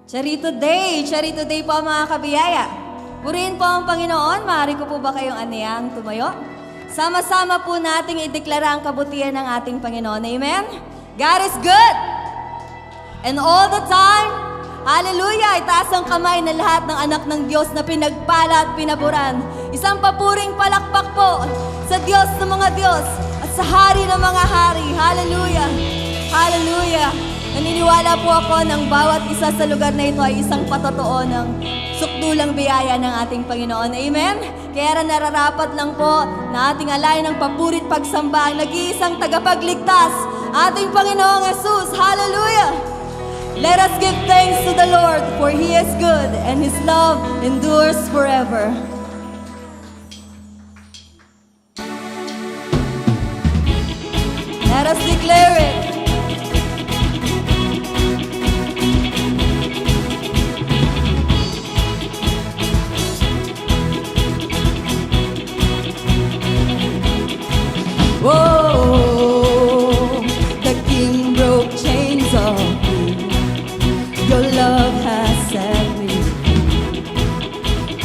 Charito Day po mga kabiyaya. Purihin po ang Panginoon, maaari ko po ba kayong anayang tumayo? Sama-sama po nating ideklara ang kabutihan ng ating Panginoon. Amen? God is good! And all the time, hallelujah, itaas ang kamay na lahat ng anak ng Diyos na pinagpala at pinaburan. Isang papuring palakpak po sa Diyos ng mga Diyos at sa Hari ng mga Hari. Hallelujah! Hallelujah! Naniniwala po ako ng bawat isa sa lugar na ito ay isang patotoo ng sukdulang biyaya ng ating Panginoon. Amen? Kaya nararapat lang po na ating alayan ng papurit pagsamba ang nag-iisang tagapagligtas, ating Panginoong Jesus. Hallelujah! Let us give thanks to the Lord, for He is good and His love endures forever. Let us declare it. Whoa, the King broke chains off me. Your love has set me free.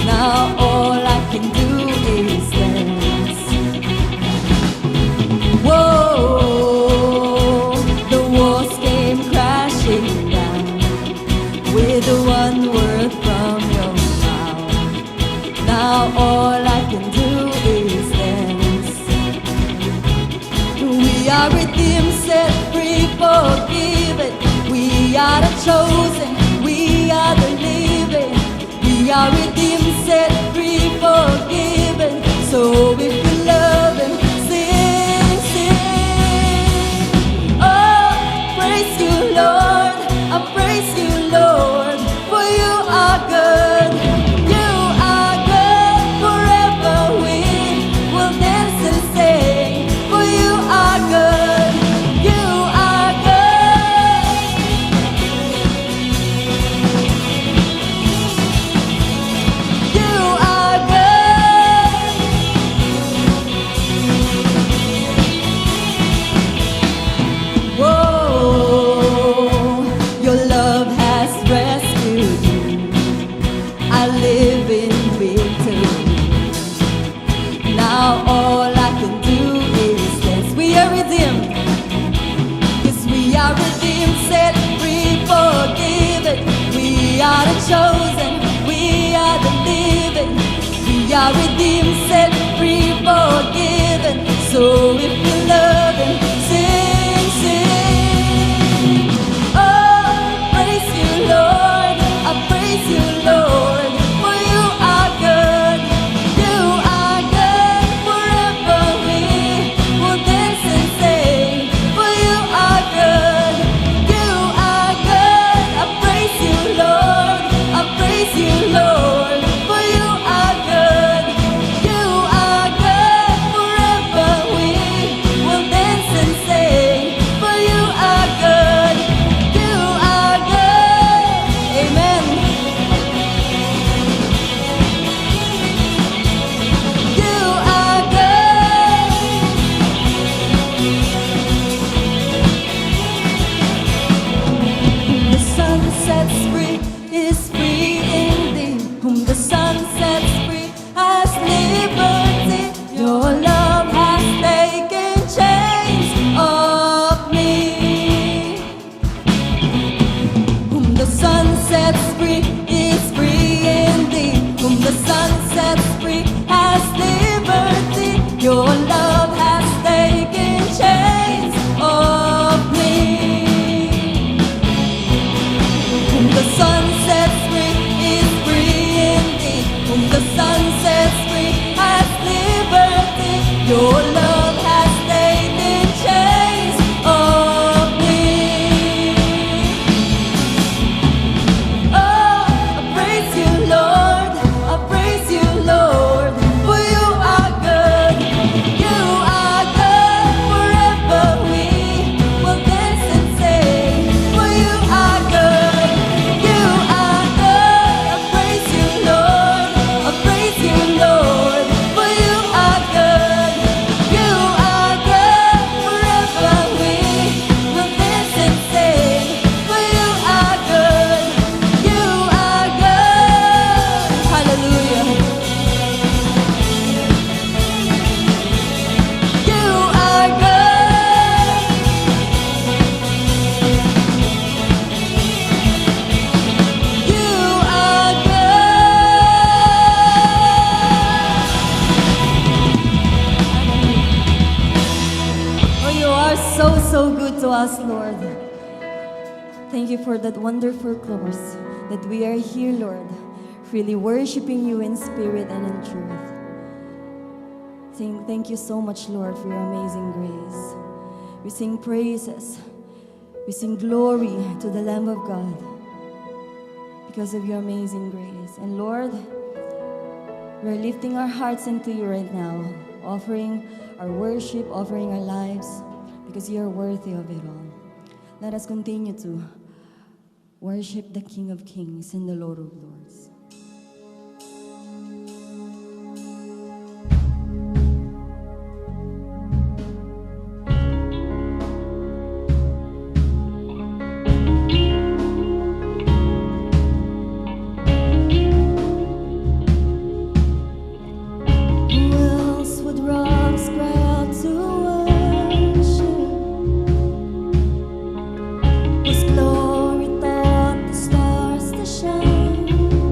Now all I can do is dance. Whoa, the walls came crashing down with one word from your mouth. Now all I can do is dance. We are redeemed, set free, forgiven. We are the chosen, we are the living. We are redeemed, set free, forgiven. So if you love Him, sing, sing. Oh, praise you, Lord. I praise you, Lord. For you are good. You are good. Forever we will dance and sing. For you are good. You are good. You are good. Whoa, your love has rescued me. I live in victory. Now all I can do is dance. We are redeemed. Yes, we are redeemed, set free, forgiven. We are the chosen, we are the living. We are redeemed, set free, forgiven. So if you love Him, sing, sing. Oh, praise you, Lord. I praise you, Lord. For you are good. You are good. Forever we will dance and sing. For you are good. You are good. I praise you, Lord. I praise you, Lord. For you are good. You are good. Forever we will dance and sing. For you are good. You are good. Amen. You are good. Whom the sun sets free is free indeed. Whom the sun sets free has liberty. Your love has taken chains off me. Whom the sun sets free is free indeed. Whom the sun sets free has liberty. Your love has taken chains off me. Whom the sun sets free is free indeed. Whom the sun sets free has liberty. Your love has taken chains off me. Oh, I praise you, Lord. I praise you, Lord. For you are good. You are good. Forever we will dance and sing. For you are good. You are good. I praise you, Lord. I praise you, Lord. For you are good. so good to us, Lord. Thank you for that wonderful cross that we are here, Lord, really worshiping you in spirit and in truth. Thank you so much, Lord, for your amazing grace. We sing praises. We sing glory to the Lamb of God because of your amazing grace. And Lord, we're lifting our hearts into you right now, offering our worship, offering our lives, because you are worthy of it all. Let us continue to worship the King of Kings and the Lord of Lords. Glory taught the stars to shine.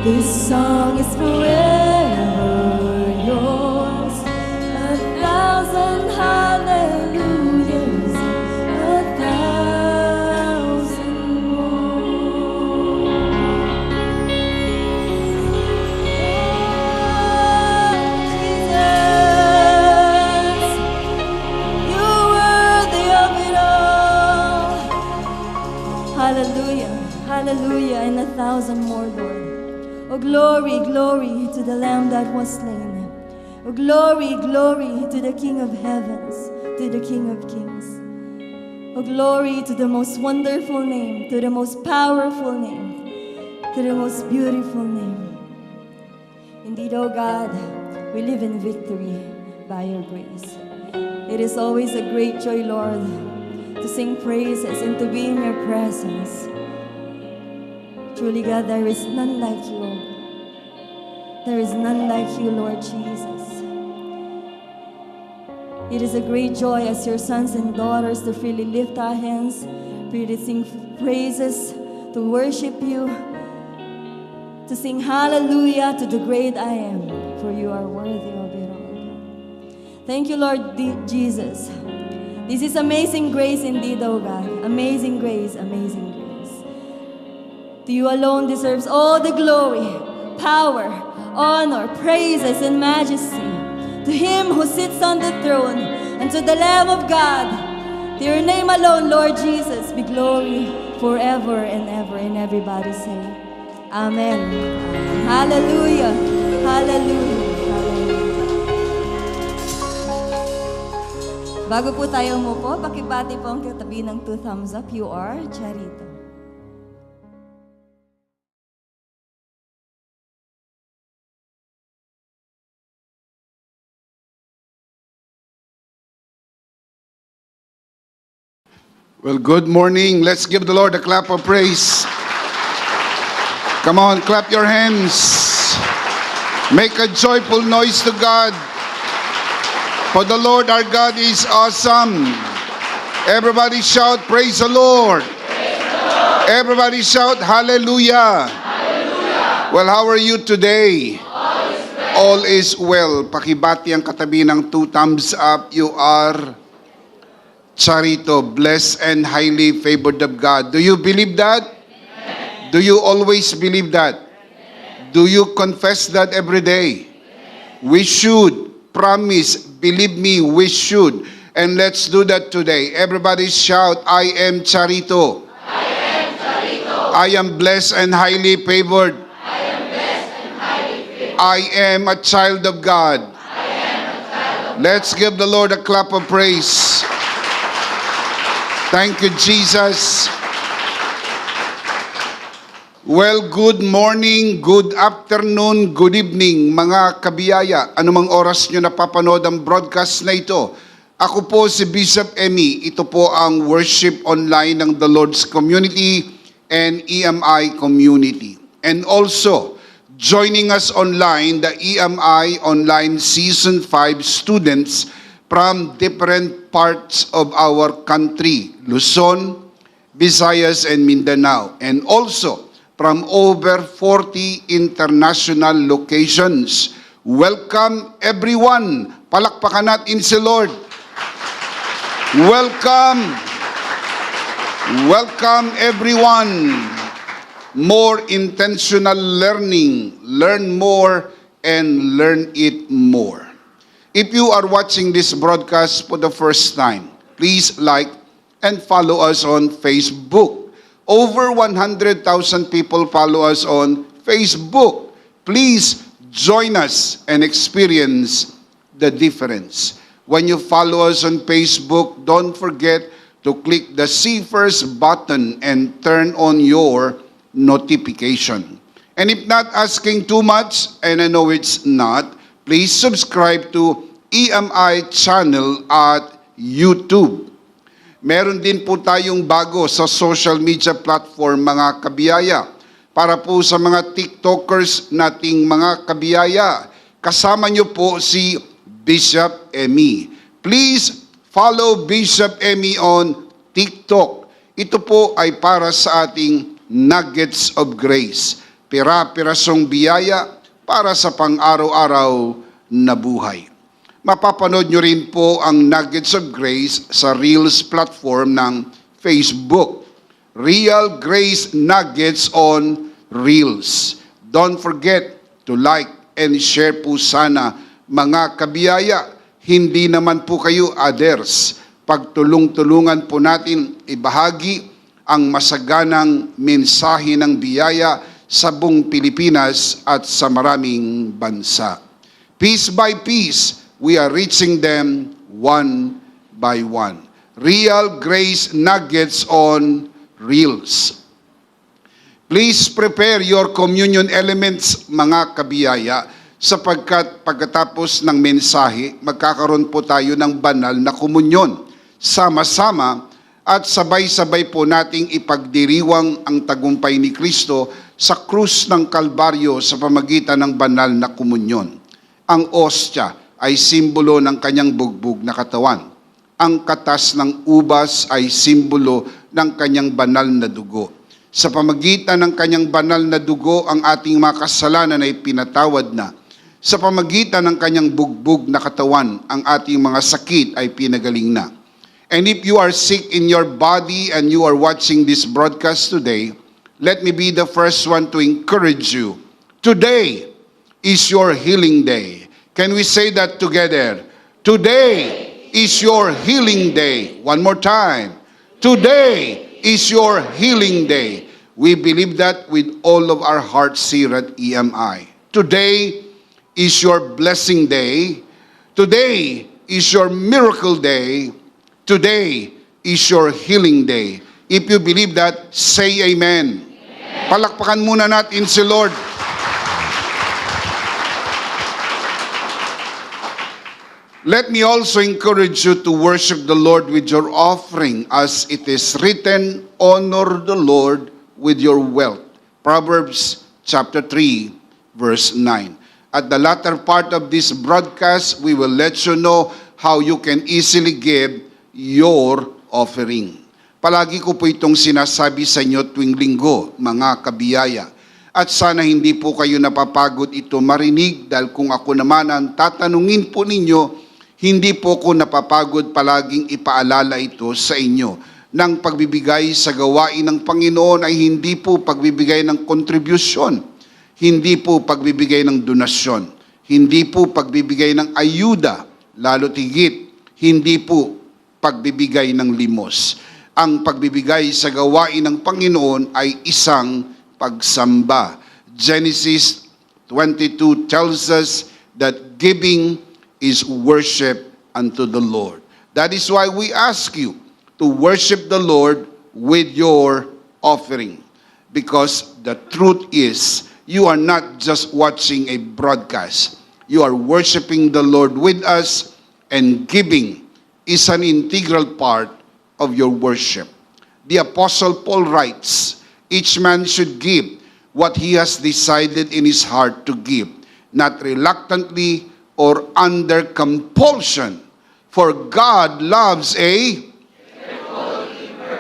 This song is forever yours. 1,000 hallelujahs, 1,000 more. Jesus, you're worthy of it all. Hallelujah, hallelujah, and 1,000 more, Lord. Oh, glory, glory to the Lamb that was slain. Oh, glory, glory to the King of heavens, to the King of kings. Oh, glory to the most wonderful name, to the most powerful name, to the most beautiful name. Indeed, oh God, we live in victory by your grace. It is always a great joy, Lord, to sing praises and to be in your presence. Truly, God, there is none like you. There is none like you, Lord Jesus. It is a great joy as your sons and daughters to freely lift our hands, freely sing praises, to worship you, to sing hallelujah to the great I am, for you are worthy of it all. Thank you, Lord Jesus. This is amazing grace indeed, O God. Amazing grace, amazing grace. To you alone deserves all the glory, power, honor, praises, and majesty. To him who sits on the throne, and to the Lamb of God, to your name alone, Lord Jesus, be glory forever and ever. And everybody say, Amen. Hallelujah. Hallelujah. Hallelujah. Bago po tayo umupo, pakibati po ang katabi ng 2 thumbs up. You are Charito. Well, good morning. Let's give the Lord a clap of praise. Come on, clap your hands. Make a joyful noise to God. For the Lord our God is awesome. Everybody shout, praise the Lord. Praise the Lord. Everybody shout, hallelujah. Hallelujah. Well, how are you today? All is well. Pakibati ang katabi ng 2 thumbs up. You are Charito, blessed and highly favored of God. Do you believe that? Amen. Do you always believe that? Amen. Do you confess that every day? Amen. We should. Promise. Believe me, we should. And let's do that today. Everybody shout, I am Charito. I am Charito. I am blessed and highly favored. I am blessed and highly favored. I am a child of God. I am a child of God. Let's give the Lord a clap of praise. Thank you, Jesus. Well, good morning, good afternoon, good evening, mga kabiyaya. Anumang oras nyo napapanood ang broadcast na ito. Ako po si Bishop Emmy. Ito po ang worship online ng The Lord's Community and EMI Community. And also, joining us online, the EMI Online Season 5 students from different parts of our country, Luzon, Visayas, and Mindanao, and also from over 40 international locations. Welcome everyone. Palakpakan natin si Lord. Welcome. Welcome everyone. More intentional learning. Learn more and learn it more. If you are watching this broadcast for the first time, please like and follow us on Facebook. Over 100,000 people follow us on Facebook. Please join us and experience the difference. When you follow us on Facebook, don't forget to click the See First button and turn on your notification. And if not asking too much, and I know it's not, please subscribe to EMI channel at YouTube. Meron din po tayong bago sa social media platform, mga kabiyaya. Para po sa mga TikTokers nating mga kabiyaya, kasama nyo po si Bishop Emmy. Please follow Bishop Emmy on TikTok. Ito po ay para sa ating nuggets of grace. pira-pirasong biyaya para sa pang-araw-araw na buhay. Mapapanood nyo rin po ang Nuggets of Grace sa Reels platform ng Facebook. Real Grace Nuggets on Reels. Don't forget to like and share po sana, mga kabiyaya. Hindi naman po kayo others. Pagtulong-tulungan po natin ibahagi ang masaganang mensahe ng biyaya sa buong Pilipinas at sa maraming bansa. Piece by piece, we are reaching them one by one. Real Grace Nuggets on Reels. Please prepare your communion elements, mga kabiyaya, sapagkat pagkatapos ng mensahe, magkakaroon po tayo ng banal na komunyon. Sama-sama at sabay-sabay po nating ipagdiriwang ang tagumpay ni Kristo sa krus ng Kalbaryo sa pamagitan ng banal na komunyon. Ang ostya ay simbolo ng kanyang bugbog na katawan. Ang katas ng ubas ay simbolo ng kanyang banal na dugo. Sa pamagitan ng kanyang banal na dugo, ang ating mga kasalanan ay pinatawad na. Sa pamagitan ng kanyang bugbog na katawan, ang ating mga sakit ay pinagaling na. And if you are sick in your body and you are watching this broadcast today, let me be the first one to encourage you. Today is your healing day. Can we say that together? Today is your healing day. One more time. Today is your healing day. We believe that with all of our hearts here at EMI. Today is your blessing day. Today is your miracle day. Today is your healing day. If you believe that, say amen. Palakpakan muna natin si Lord. Let me also encourage you to worship the Lord with your offering, as it is written, honor the Lord with your wealth. Proverbs chapter 3, verse 9. At the latter part of this broadcast, we will let you know how you can easily give your offering. Palagi ko po itong sinasabi sa inyo tuwing linggo, mga kabiyaya. At sana hindi po kayo napapagod ito marinig, dahil kung ako naman ang tatanungin po ninyo, hindi po ko napapagod palaging ipaalala ito sa inyo. Nang pagbibigay sa gawain ng Panginoon ay hindi po pagbibigay ng kontribusyon, hindi po pagbibigay ng donasyon, hindi po pagbibigay ng ayuda, lalo tigit, hindi po pagbibigay ng limos. Ang pagbibigay sa gawain ng Panginoon ay isang pagsamba. Genesis 22 tells us that giving is worship unto the Lord. That is why we ask you to worship the Lord with your offering. Because the truth is, you are not just watching a broadcast. You are worshiping the Lord with us, and giving is an integral part of your worship. The Apostle Paul writes, each man should give what he has decided in his heart to give, not reluctantly or under compulsion, for God loves a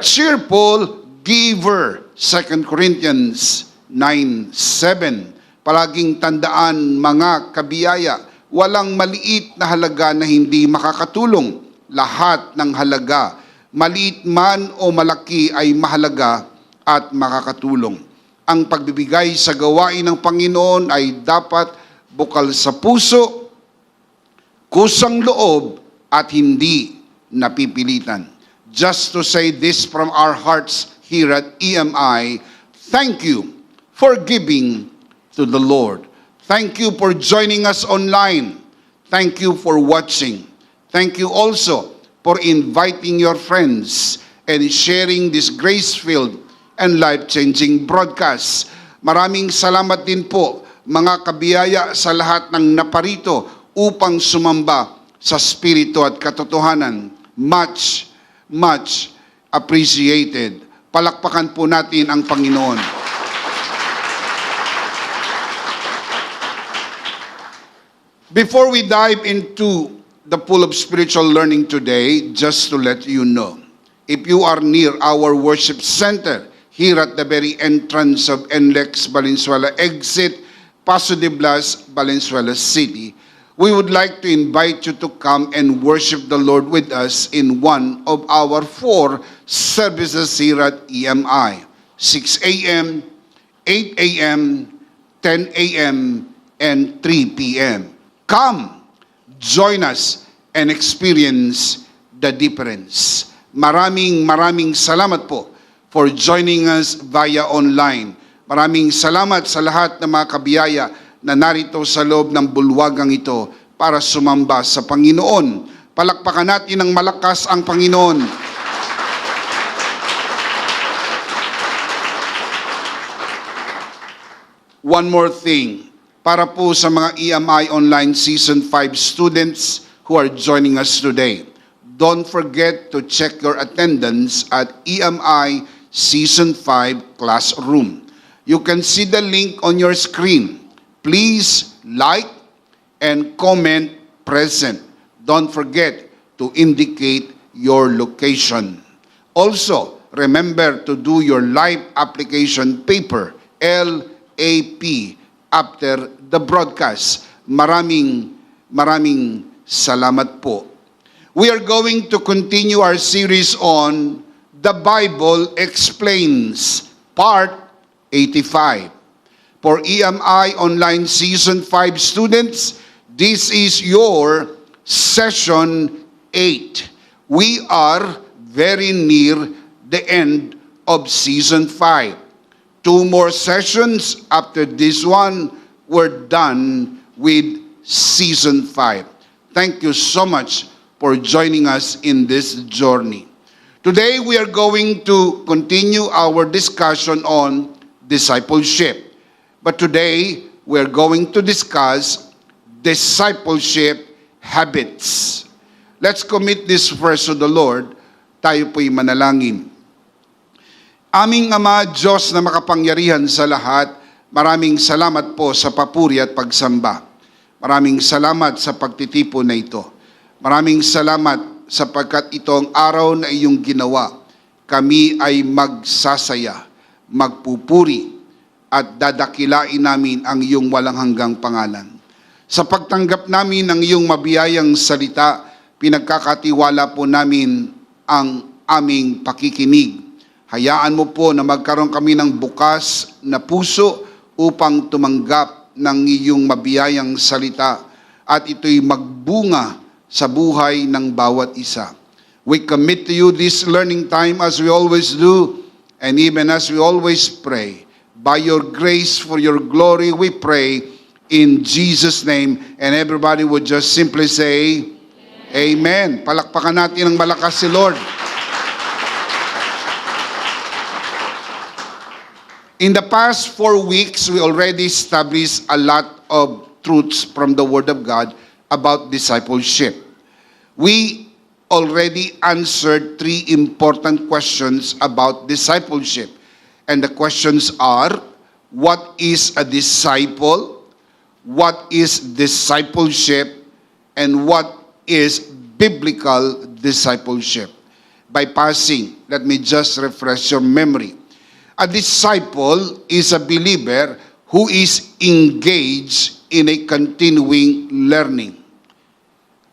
cheerful giver. 2 Corinthians 9:7. Palaging tandaan, mga kabiyaya, walang maliit na halaga na hindi makakatulong. Lahat ng halaga, maliit man o malaki, ay mahalaga at makakatulong. Ang pagbibigay sa gawain ng Panginoon ay dapat bukal sa puso, kusang loob, at hindi napipilitan. Just to say this from our hearts here at EMI, thank you for giving to the Lord. Thank you for joining us online. Thank you for watching. Thank you also for inviting your friends and sharing this grace-filled and life-changing broadcast. Maraming salamat din po, mga kabiyaya, sa lahat ng naparito upang sumamba sa spirito at katotohanan. Much, much appreciated. Palakpakan po natin ang Panginoon. Before we dive into the pool of spiritual learning today, just to let you know, if you are near our worship center here at the very entrance of NLEX Valenzuela exit, Paso de Blas, Valenzuela City. We would like to invite you to come and worship the Lord with us in one of our 4 services here at EMI. 6 a.m., 8 a.m., 10 a.m., and 3 p.m. Come, join us, and experience the difference. Maraming salamat po for joining us via online. Maraming salamat sa lahat ng mga kabiyaya na narito sa loob ng bulwagang ito para sumamba sa Panginoon. Palakpakan natin ng malakas ang Panginoon. One more thing, para po sa mga EMI Online Season 5 students who are joining us today, don't forget to check your attendance at EMI Season 5 classroom. You can see the link on your screen. Please like and comment present. Don't forget to indicate your location. Also, remember to do your live application paper, LAP, after the broadcast. Maraming salamat po. We are going to continue our series on The Bible Explains, Part 85. For EMI Online Season 5 students, this is your Session 8. We are very near the end of Season 5. 2 more sessions after this one, we're done with Season 5. Thank you so much for joining us in this journey. Today, we are going to continue our discussion on discipleship. But today, we are going to discuss discipleship habits. Let's commit this verse to the Lord. Tayo po'y manalangin. Aming Ama, Diyos na makapangyarihan sa lahat, maraming salamat po sa papuri at pagsamba. Maraming salamat sa pagtitipon na ito. Maraming salamat sapagkat ito ang araw na iyong ginawa. Kami ay magsasaya, magpupuri, at dadakilain namin ang iyong walang hanggang pangalan. Sa pagtanggap namin ng iyong mabiyayang salita, pinagkakatiwala po namin ang aming pakikinig. Hayaan mo po na magkaroon kami ng bukas na puso upang tumanggap ng iyong mabiyayang salita at ito'y magbunga sa buhay ng bawat isa. We commit to you this learning time as we always do, and even as we always pray. By your grace, for your glory, we pray in Jesus' name. And everybody would just simply say, Amen. Palakpakan natin ng malakas si Lord. In the past 4 weeks, we already established a lot of truths from the Word of God about discipleship. We already answered 3 important questions about discipleship. And the questions are, what is a disciple? What is discipleship? And what is biblical discipleship? By passing, let me just refresh your memory. A disciple is a believer who is engaged in a continuing learning.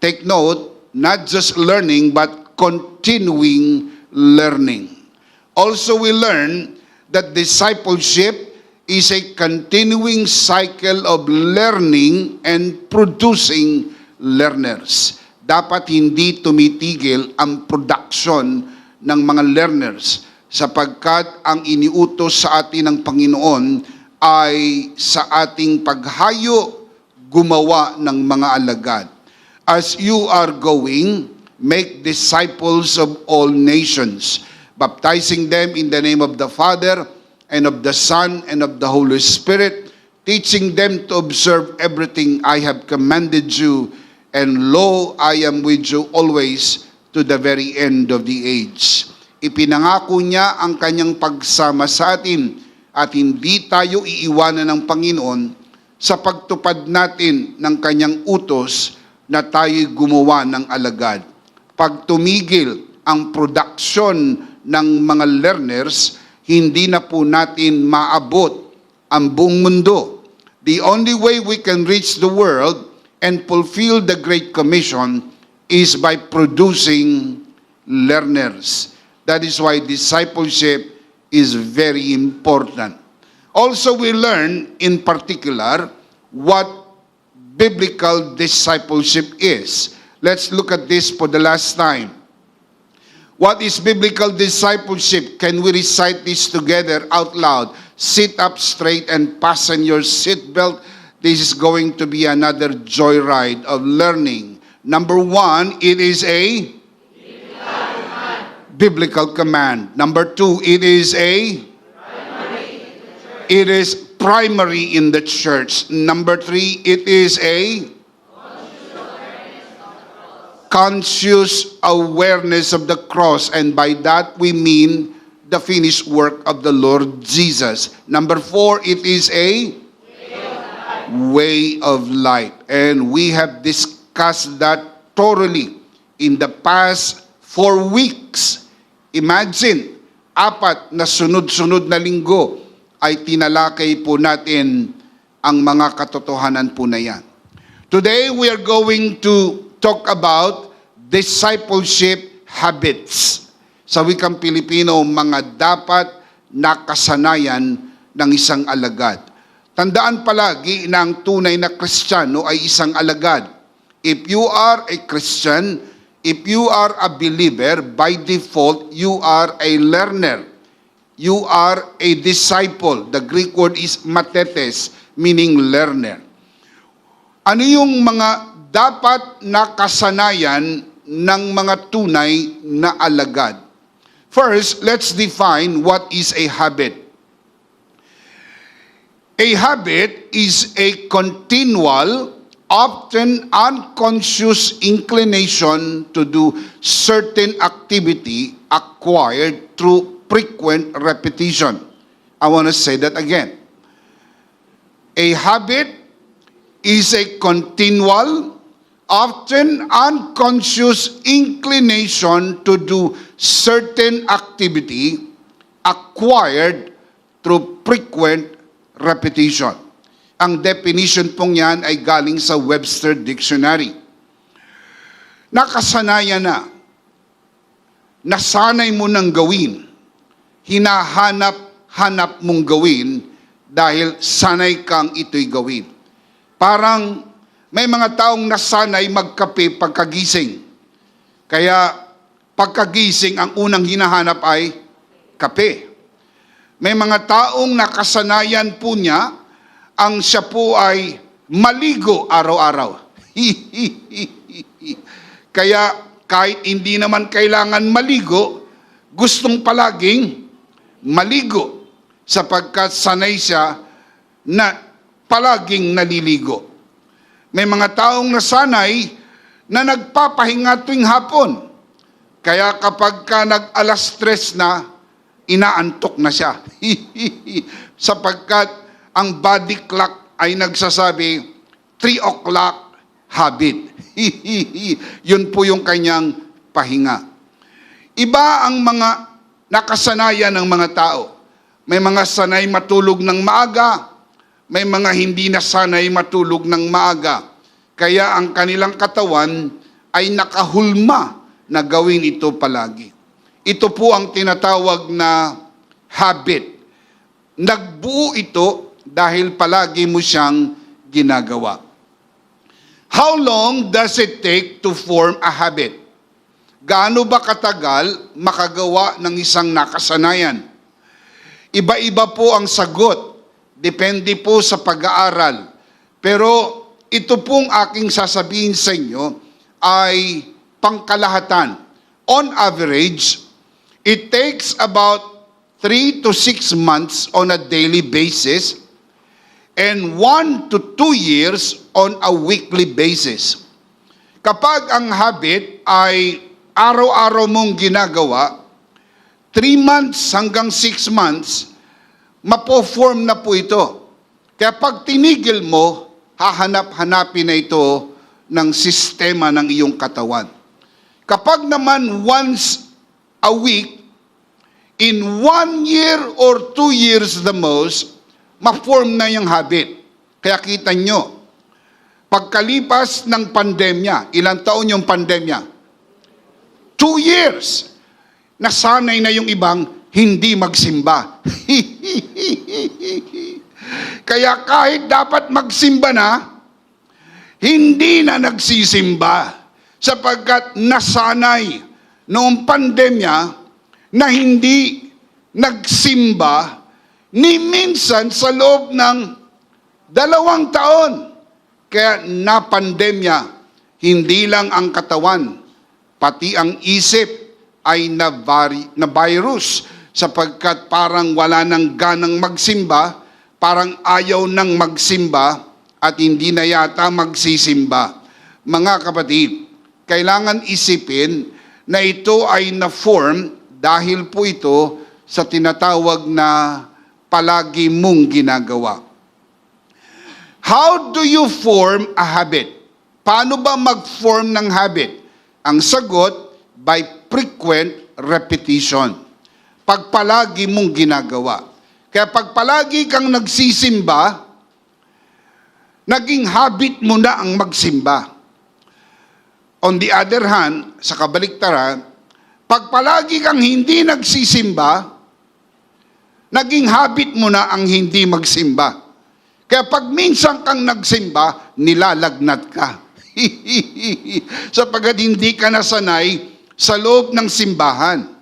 Take note, not just learning, but continuing learning. Also, we learn that discipleship is a continuing cycle of learning and producing learners. Dapat hindi tumitigil ang production ng mga learners sapagkat ang iniutos sa atin ng Panginoon ay sa ating paghayo gumawa ng mga alagad. As you are going, make disciples of all nations, baptizing them in the name of the Father, and of the Son, and of the Holy Spirit, teaching them to observe everything I have commanded you, and lo, I am with you always to the very end of the age. Ipinangako niya ang kanyang pagsama sa atin at hindi tayo iiwanan ng Panginoon sa pagtupad natin ng kanyang utos na tayo'y gumawa ng alagad. Pag tumigil ang production ng mga learners, hindi na po natin maabot ang buong mundo. The only way we can reach the world and fulfill the Great Commission is by producing learners. That is why discipleship is very important. Also, we learn in particular what biblical discipleship is. Let's look at this for the last time. What is biblical discipleship? Can we recite this together out loud? Sit up straight and fasten your seatbelt. This is going to be another joyride of learning. Number one, it is a biblical command. Number two, it is primary in the church. Number three, it is a conscious awareness of the cross, and by that we mean the finished work of the Lord Jesus. Number four, it is a way of life. And we have discussed that thoroughly in the past 4 weeks. Imagine, 4 na sunod-sunod na linggo ay tinalakay po natin ang mga katotohanan po na yan. Today, we are going to talk about discipleship habits. Sa wikang Pilipino, mga dapat na kasanayan ng isang alagad. Tandaan palagi na ang tunay na Kristiyano ay isang alagad. If you are a Christian, if you are a believer, by default, you are a learner. You are a disciple. The Greek word is matetes, meaning learner. Ano yung mga dapat na kasanayan ng mga tunay na alagad? First, let's define what is a habit. A habit is a continual, often unconscious inclination to do certain activity acquired through frequent repetition. I want to say that again. A habit is a continual, often unconscious inclination to do certain activity acquired through frequent repetition. Ang definition pong yan ay galing sa Webster Dictionary. Nakasanayan na, nasanay mo nang gawin, hinahanap-hanap mong gawin dahil sanay kang ito'y gawin. Parang may mga taong nasanay magkape pagkagising. Kaya pagkagising, ang unang hinahanap ay kape. May mga taong nakasanayan po niya, ang siya po ay maligo araw-araw. Kaya kahit hindi naman kailangan maligo, gustong palaging maligo sapagkat sanay siya na palaging naliligo. May mga taong nasanay na nagpapahinga tuwing hapon. Kaya kapag ka nag-alas 3 na, inaantok na siya. Sapagkat ang body clock ay nagsasabi, 3 o'clock habit. Yun po yung kanyang pahinga. Iba ang mga nakasanayan ng mga tao. May mga sanay matulog ng maaga, may mga hindi na sanay matulog ng maaga. Kaya ang kanilang katawan ay nakahulma na gawin ito palagi. Ito po ang tinatawag na habit. Nagbuo ito dahil palagi mo siyang ginagawa. How long does it take to form a habit? Gaano ba katagal makagawa ng isang nakasanayan? Iba-iba po ang sagot. Depende po sa pag-aaral. Pero ito pong aking sasabihin sa inyo ay pangkalahatan. On average, it takes about 3 to 6 months on a daily basis and 1 to 2 years on a weekly basis. Kapag ang habit ay araw-araw mong ginagawa, 3 months hanggang 6 months, mapo-form na po ito. Kaya pag tinigil mo, hahanap-hanapin na ito ng sistema ng iyong katawan. Kapag naman once a week, in 1 year or 2 years the most, ma-form na yung habit. Kaya kita nyo, pagkalipas ng pandemya, ilang taon yung pandemya? 2 years. Nasanay na yung ibang hindi magsimba. Kaya kahit dapat magsimba na, hindi na nagsisimba sapagkat nasanay noong pandemya na hindi nagsimba ni minsan sa loob ng 2 taon. Kaya na pandemya, hindi lang ang katawan, pati ang isip ay na virus sapagkat parang wala nang ganang magsimba, parang ayaw nang magsimba at hindi na yata magsisimba. Mga kapatid, kailangan isipin na ito ay na-form dahil po ito sa tinatawag na palagi mong ginagawa. How do you form a habit? Paano ba mag-form ng habit? Ang sagot, by frequent repetition. Pag palagi mong ginagawa. Kaya pag palagi kang nagsisimba, naging habit mo na ang magsimba. On the other hand, sa kabaliktaran, pag palagi kang hindi nagsisimba, naging habit mo na ang hindi magsimba. Kaya pag minsan kang nagsimba, nilalagnat ka. Sapagkat hindi ka nasanay sa loob ng simbahan.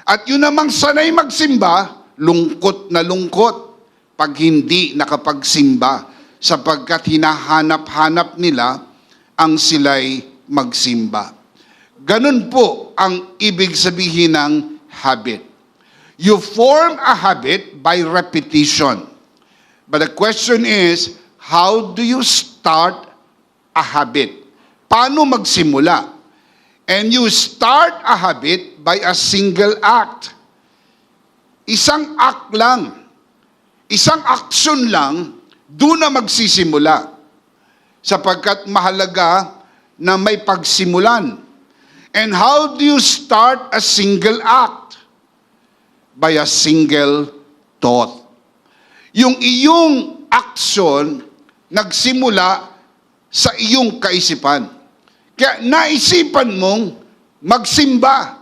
At yun namang sanay magsimba, lungkot na lungkot pag hindi nakapagsimba. Sapagkat hinahanap-hanap nila ang sila'y magsimba. Ganun po ang ibig sabihin ng habit. You form a habit by repetition. But the question is, how do you start a habit? Paano magsimula? And you start a habit by a single act. Isang act lang. Isang action lang, doon na magsisimula. Sapagkat mahalaga na may pagsimulan. And how do you start a single act? By a single thought. Yung iyong action nagsimula sa iyong kaisipan. Kaya naisipan mong magsimba.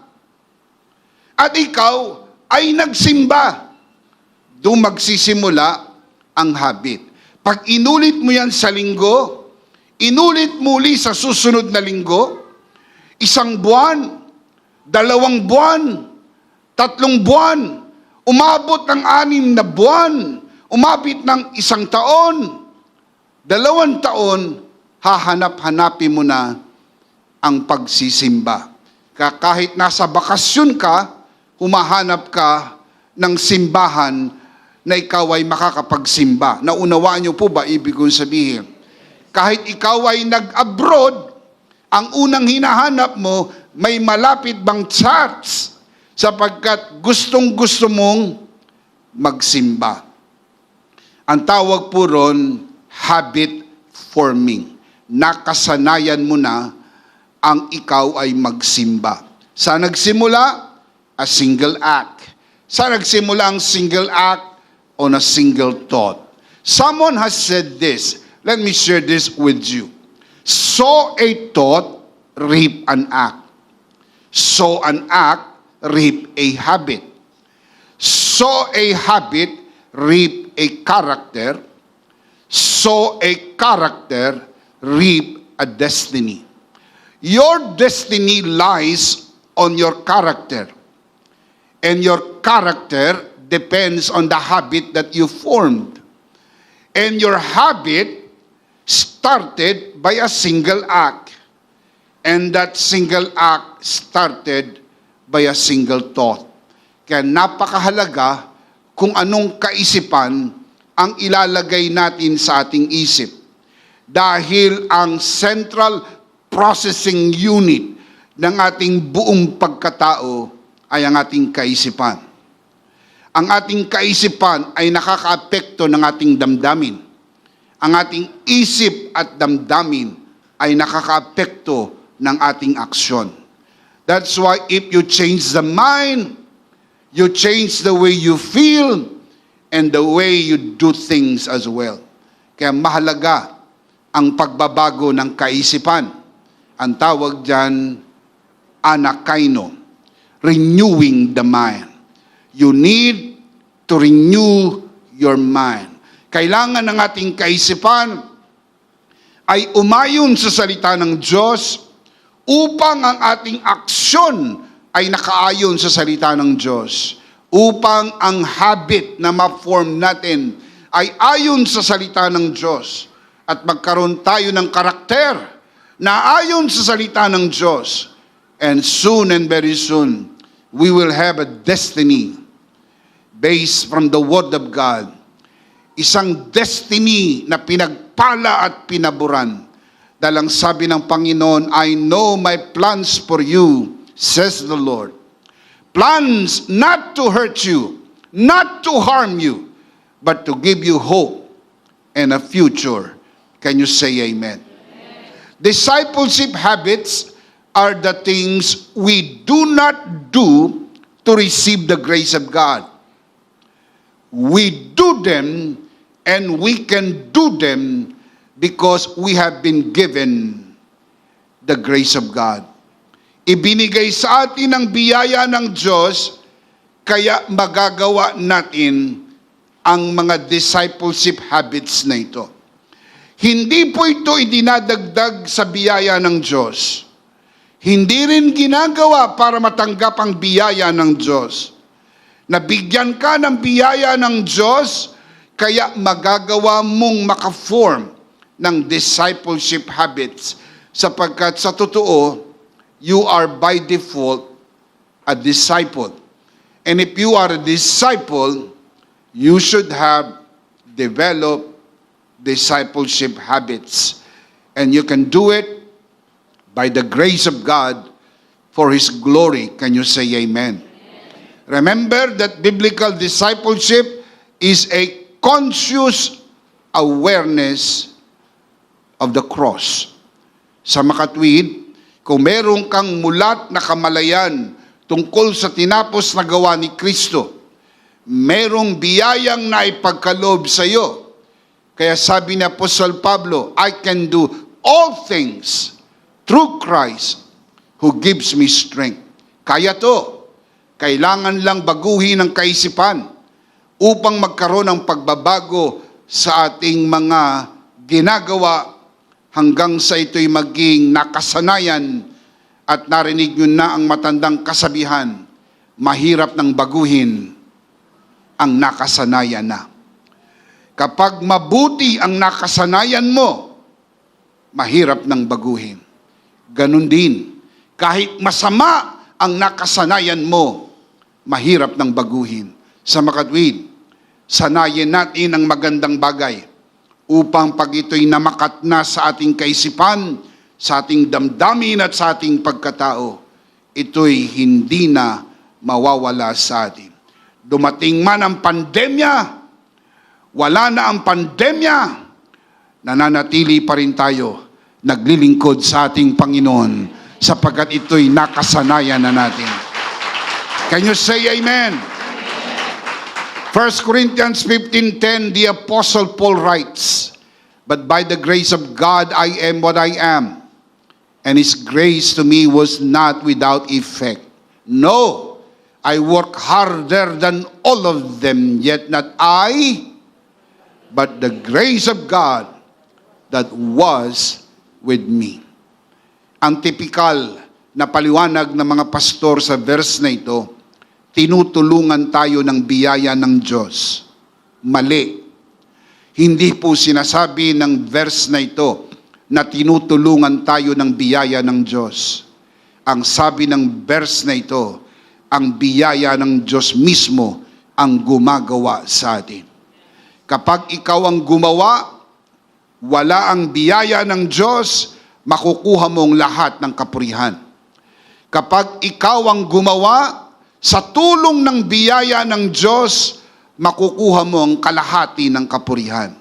At ikaw ay nagsimba. Doon magsisimula ang habit. Pag inulit mo yan sa linggo, inulit muli sa susunod na linggo, 1 buwan, 2 buwan, 3 buwan, umabot ng 6 na buwan, umabot ng 1 taon, 2 taon, hahanap-hanapin mo na ang pagsisimba. Kahit nasa bakasyon ka, humahanap ka ng simbahan na ikaw ay makakapagsimba. Naunawaan niyo po ba ibig kong sabihin? Kahit ikaw ay nag-abroad, ang unang hinahanap mo, may malapit bang church sapagkat gustong-gusto mong magsimba. Ang tawag po ron, habit forming. Nakasanayan mo na ang ikaw ay magsimba. Sa nagsimula, a single act. Sa nagsimula ang single act on a single thought. Someone has said this. Let me share this with you. Sow a thought, reap an act. Sow an act, reap a habit. Sow a habit, reap a character. Sow a character, reap a destiny. Your destiny lies on your character. And your character depends on the habit that you formed. And your habit started by a single act. And that single act started by a single thought. Kaya napakahalaga kung anong kaisipan ang ilalagay natin sa ating isip. Dahil ang central processing unit ng ating buong pagkatao ay ang ating kaisipan. Ang ating kaisipan ay nakakaapekto ng ating damdamin. Ang ating isip at damdamin ay nakakaapekto ng ating aksyon. That's why if you change the mind, You change the way you feel and the way you do things as well. Kaya mahalaga ang pagbabago ng kaisipan. Ang tawag dyan, anakaino, renewing the mind. You need to renew your mind. Kailangan ng ating kaisipan ay umayon sa salita ng Diyos upang ang ating aksyon ay nakaayon sa salita ng Diyos. Upang ang habit na ma-form natin ay ayon sa salita ng Diyos. At magkaroon tayo ng karakter na ayon sa salita ng Diyos. And soon and very soon, we will have a destiny based from the Word of God. Isang destiny na pinagpala at pinaburan. Dahil ang sabi ng Panginoon, I know my plans for you, says the Lord. Plans not to hurt you, not to harm you, but to give you hope and a future. Can you say amen? Discipleship habits are the things we do not do to receive the grace of God. We do them and we can do them because we have been given the grace of God. Ibinigay sa atin ang biyaya ng Diyos, kaya magagawa natin ang mga discipleship habits na ito. Hindi po ito idinadagdag sa biyaya ng Diyos. Hindi rin ginagawa para matanggap ang biyaya ng Diyos. Nabigyan ka ng biyaya ng Diyos, kaya magagawa mong makaform ng discipleship habits sapagkat sa totoo, you are by default a disciple. And if you are a disciple, you should have developed discipleship habits. And you can do it by the grace of God for His glory. Can you say amen? Remember that biblical discipleship is a conscious awareness of the cross. Sa makatwid, kung meron kang mulat na kamalayan tungkol sa tinapos na gawa ni Kristo, merong biyayang naipagkaloob sa iyo. Kaya sabi ni Apostol Pablo, I can do all things through Christ who gives me strength. Kaya to. Kailangan lang baguhin ang kaisipan upang magkaroon ng pagbabago sa ating mga ginagawa hanggang sa ito'y maging nakasanayan at narinig nyo na ang matandang kasabihan, mahirap nang baguhin ang nakasanayan na. Kapag mabuti ang nakasanayan mo, mahirap nang baguhin. Ganon din, kahit masama ang nakasanayan mo, mahirap nang baguhin. Sa makatwid, sanayin natin ang magandang bagay upang pag ito'y namakat na sa ating kaisipan, sa ating damdamin at sa ating pagkatao, ito'y hindi na mawawala sa atin. Dumating man ang pandemya, wala na ang pandemya, nananatili pa rin tayo, naglilingkod sa ating Panginoon, sapagkat ito'y nakasanayan na natin. Can you say amen? 1 Corinthians 15:10, the Apostle Paul writes, but by the grace of God I am what I am, and His grace to me was not without effect. No, I work harder than all of them, yet not I, but the grace of God that was with me. Ang tipikal na paliwanag ng mga pastor sa verse na ito, tinutulungan tayo ng biyaya ng Diyos. Mali. Hindi po sinasabi ng verse na ito na tinutulungan tayo ng biyaya ng Diyos. Ang sabi ng verse na ito, ang biyaya ng Diyos mismo ang gumagawa sa atin. Kapag ikaw ang gumawa, wala ang biyaya ng Diyos, makukuha mong lahat ng kapurihan. Kapag ikaw ang gumawa, sa tulong ng biyaya ng Diyos, makukuha mo ang kalahati ng kapurihan.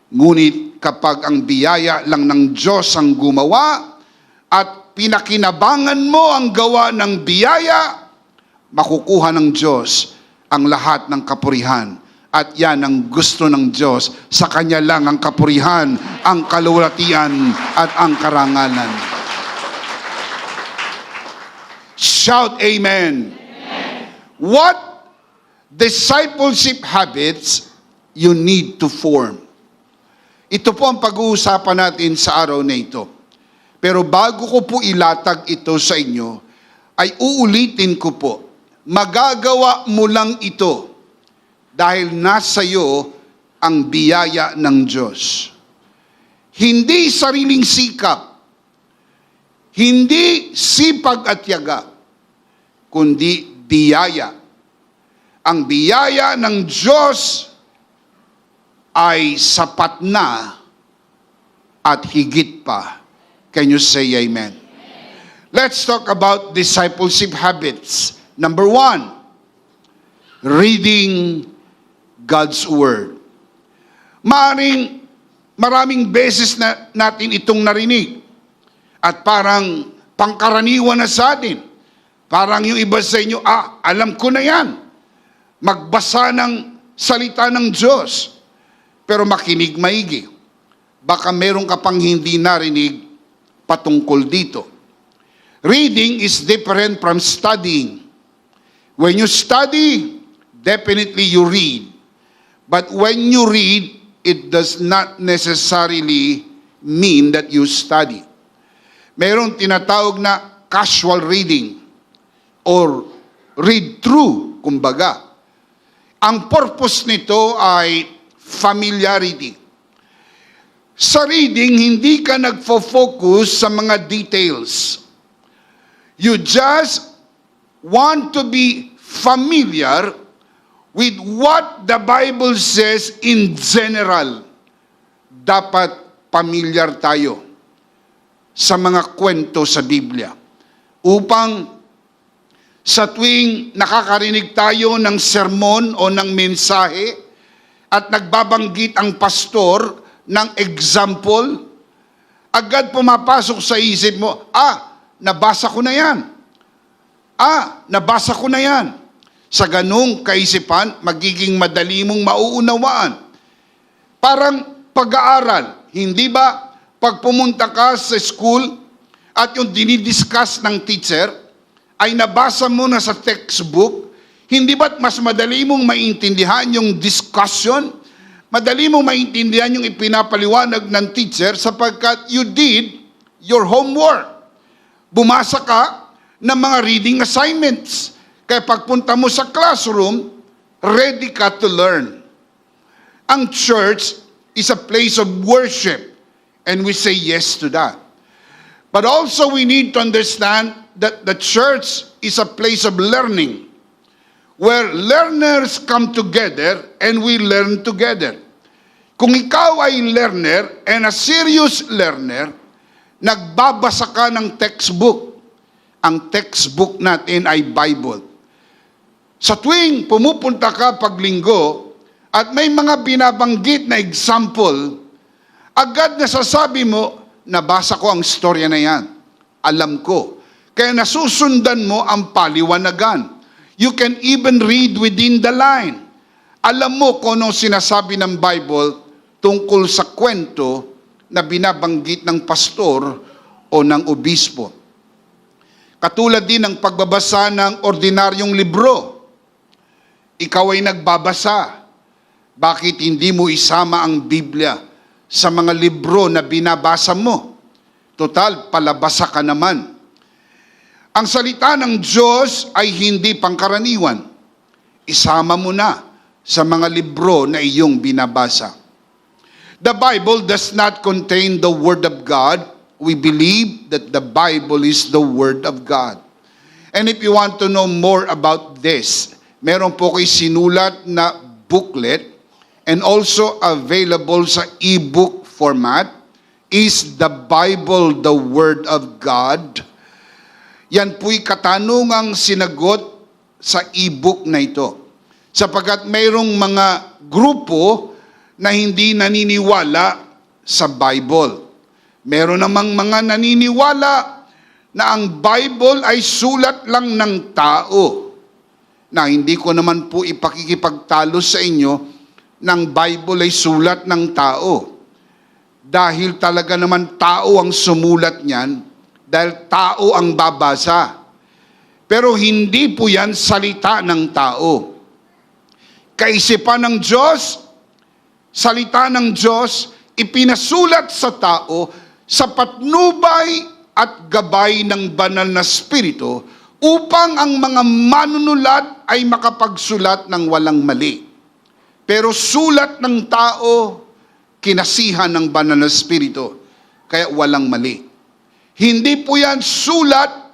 Ngunit kapag ang biyaya lang ng Diyos ang gumawa at pinakinabangan mo ang gawa ng biyaya, makukuha ng Diyos ang lahat ng kapurihan. At yan ang gusto ng Diyos. Sa Kanya lang ang kapurihan, ang kaluwalhatian, at ang karangalan. Shout amen. What discipleship habits you need to form? Ito po ang pag-uusapan natin sa araw na ito. Pero bago ko po ilatag ito sa inyo, ay uulitin ko po, magagawa mo lang ito dahil nasa iyo ang biyaya ng Diyos. Hindi sariling sikap, hindi sipag at tiyaga, kundi biyaya. Ang biyaya ng Diyos ay sapat na at higit pa. Can you say amen? Let's talk about discipleship habits. Number 1, reading God's Word. Maraming beses na natin itong narinig. At parang pangkaraniwan na sa atin. Parang yung iba sa inyo, alam ko na yan. Magbasa ng salita ng Diyos. Pero makinig maigi. Baka meron ka pang hindi narinig patungkol dito. Reading is different from studying. When you study, definitely you read. But when you read, it does not necessarily mean that you study. Mayroong tinatawag na casual reading or read through, kumbaga. Ang purpose nito ay familiarity. Sa reading, hindi ka nagfo-focus sa mga details. You just want to be familiar with what the Bible says in general. Dapat pamilyar tayo sa mga kwento sa Biblia. Upang sa tuwing nakakarinig tayo ng sermon o ng mensahe at nagbabanggit ang pastor ng example, agad pumapasok sa isip mo, nabasa ko na yan. Nabasa ko na yan. Sa ganung kaisipan, magiging madali mong mauunawaan. Parang pag-aaral. Hindi ba pag pumunta ka sa school at yung dinidiscuss ng teacher ay nabasa mo na sa textbook, hindi ba't mas madali mong maintindihan yung discussion? Madali mong maintindihan yung ipinapaliwanag ng teacher sapagkat you did your homework. Bumasa ka ng mga reading assignments. Kaya pagpunta mo sa classroom, ready ka to learn. Ang church is a place of worship, and we say yes to that. But also we need to understand that the church is a place of learning, where learners come together and we learn together. Kung ikaw ay learner and a serious learner, nagbabasa ka ng textbook. Ang textbook natin ay Bible. Sa tuwing pumupunta ka paglinggo at may mga binabanggit na example, agad nasasabi mo, nabasa ko ang storya na yan. Alam ko. Kaya nasusundan mo ang paliwanagan. You can even read within the line. Alam mo kung anong sinasabi ng Bible tungkol sa kwento na binabanggit ng pastor o ng obispo. Katulad din ng pagbabasa ng ordinaryong libro. Ikaw ay nagbabasa. Bakit hindi mo isama ang Biblia sa mga libro na binabasa mo? Total, palabasa ka naman. Ang salita ng Diyos ay hindi pangkaraniwan. Isama mo na sa mga libro na iyong binabasa. The Bible does not contain the Word of God. We believe that the Bible is the Word of God. And if you want to know more about this, meron po kayo sinulat na booklet and also available sa e-book format. Is the Bible the Word of God? Yan po'y katanungang sinagot sa e-book na ito. Sapagkat mayroong mga grupo na hindi naniniwala sa Bible. Meron namang mga naniniwala na ang Bible ay sulat lang ng tao. na hindi ko naman po ipakikipagtalo sa inyo ng Bible ay sulat ng tao. Dahil talaga naman tao ang sumulat niyan, dahil tao ang babasa. Pero hindi po yan salita ng tao. Kaisipan ng Diyos, salita ng Diyos, ipinasulat sa tao sa patnubay at gabay ng banal na Espiritu upang ang mga manunulat ay makapagsulat ng walang mali. Pero sulat ng tao, kinasihan ng banal na Espiritu, kaya walang mali. Hindi po yan sulat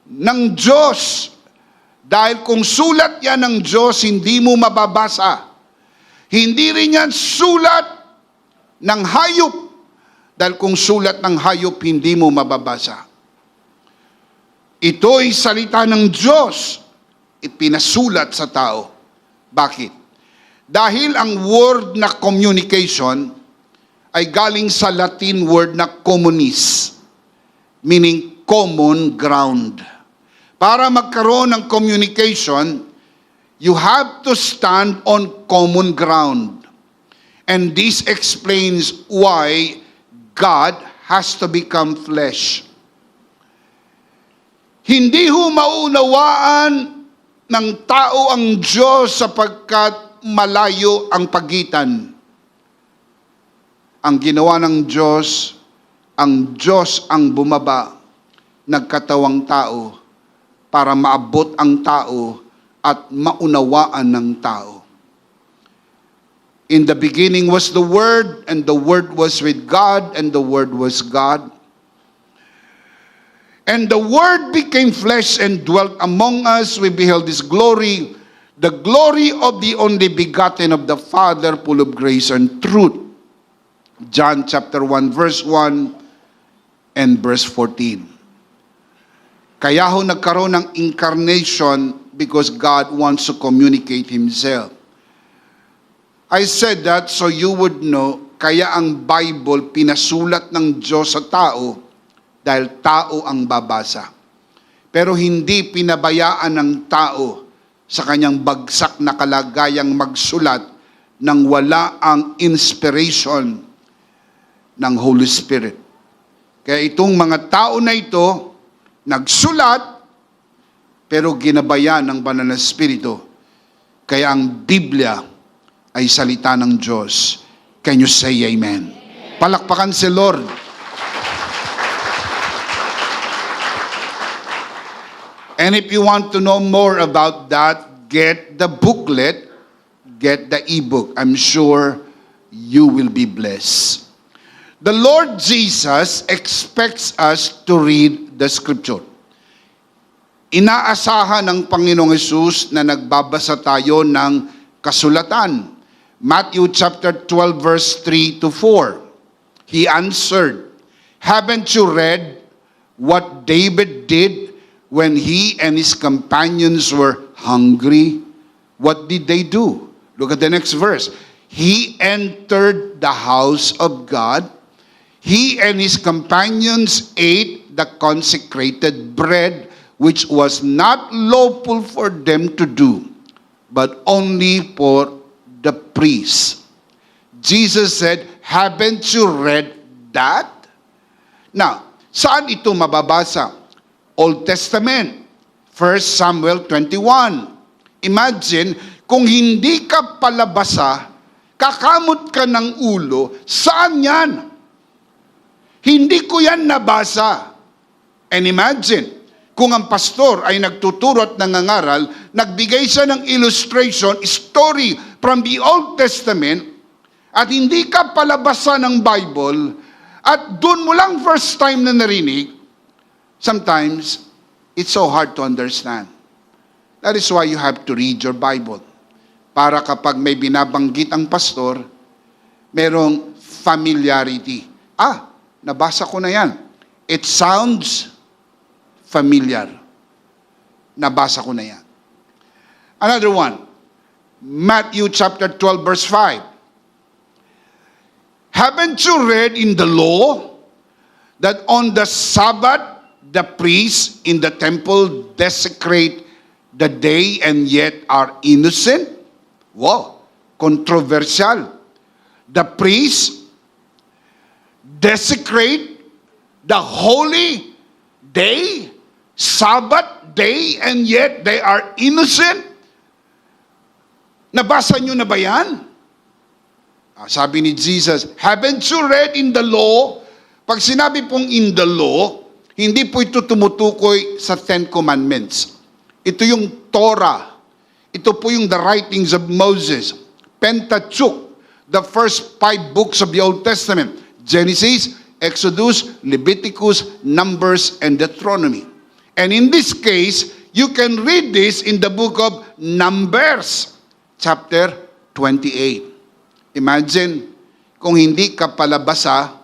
ng Diyos. Dahil kung sulat yan ng Diyos, hindi mo mababasa. Hindi rin yan sulat ng hayop. Dahil kung sulat ng hayop, hindi mo mababasa. Ito'y salita ng Diyos, ipinasulat sa tao. Bakit? Dahil ang word na communication ay galing sa Latin word na communis, meaning common ground. Para magkaroon ng communication, you have to stand on common ground. And this explains why God has to become flesh. Hindi ho maunawaan ng tao ang Diyos sapagkat malayo ang pagitan. Ang ginawa ng Diyos ang bumaba, nagkatawang tao, para maabot ang tao at maunawaan ng tao. In the beginning was the Word, and the Word was with God, and the Word was God. And the Word became flesh and dwelt among us. We beheld His glory, the glory of the only begotten of the Father, full of grace and truth. John chapter 1, verse 1 and verse 14. Kaya ho nagkaroon ng incarnation because God wants to communicate Himself. I said that so you would know, kaya ang Bible pinasulat ng Diyos sa tao dahil tao ang babasa. Pero hindi pinabayaan ng tao sa kanyang bagsak na kalagayang magsulat nang wala ang inspiration ng Holy Spirit. Kaya itong mga tao na ito, nagsulat, pero ginabayan ng banal na Espiritu. Kaya ang Biblia ay salita ng Diyos. Can you say amen? Palakpakan si Lord. And if you want to know more about that, get the booklet, get the ebook. I'm sure you will be blessed. The Lord Jesus expects us to read the Scripture. Inaasahan ng Panginoong Hesus na nagbabasa tayo ng kasulatan. Matthew chapter 12 verse 3 to 4. He answered, "Haven't you read what David did when he and his companions were hungry? What did they do?" Look at the next verse. "He entered the house of God. He and his companions ate the consecrated bread, which was not lawful for them to do, but only for the priests." Jesus said, "Haven't you read that?" Now, saan ito mababasa? Old Testament, 1 Samuel 21. Imagine, kung hindi ka palabasa, kakamot ka ng ulo, saan yan? Hindi ko yan nabasa. And imagine, kung ang pastor ay nagtuturo at nangangaral, nagbigay siya ng illustration, story from the Old Testament, at hindi ka palabasa ng Bible, at doon mo lang first time na narinig, sometimes, it's so hard to understand. That is why you have to read your Bible. Para kapag may binabanggit ang pastor, merong familiarity. Nabasa ko na yan. It sounds familiar. Nabasa ko na yan. Another one, Matthew chapter 12 verse 5. "Haven't you read in the law that on the Sabbath the priests in the temple desecrate the day and yet are innocent? Wow, controversial. The priests desecrate the holy day, Sabbath day, and yet they are innocent? Nabasa nyo na ba yan? Sabi ni Jesus, haven't you read in the law? Pag sinabi pong in the law, hindi po ito tumutukoy sa Ten Commandments. Ito yung Torah. Ito po yung the writings of Moses. Pentateuch, the first 5 books of the Old Testament. Genesis, Exodus, Leviticus, Numbers, and Deuteronomy. And in this case, you can read this in the book of Numbers, chapter 28. Imagine, kung hindi ka palabasa,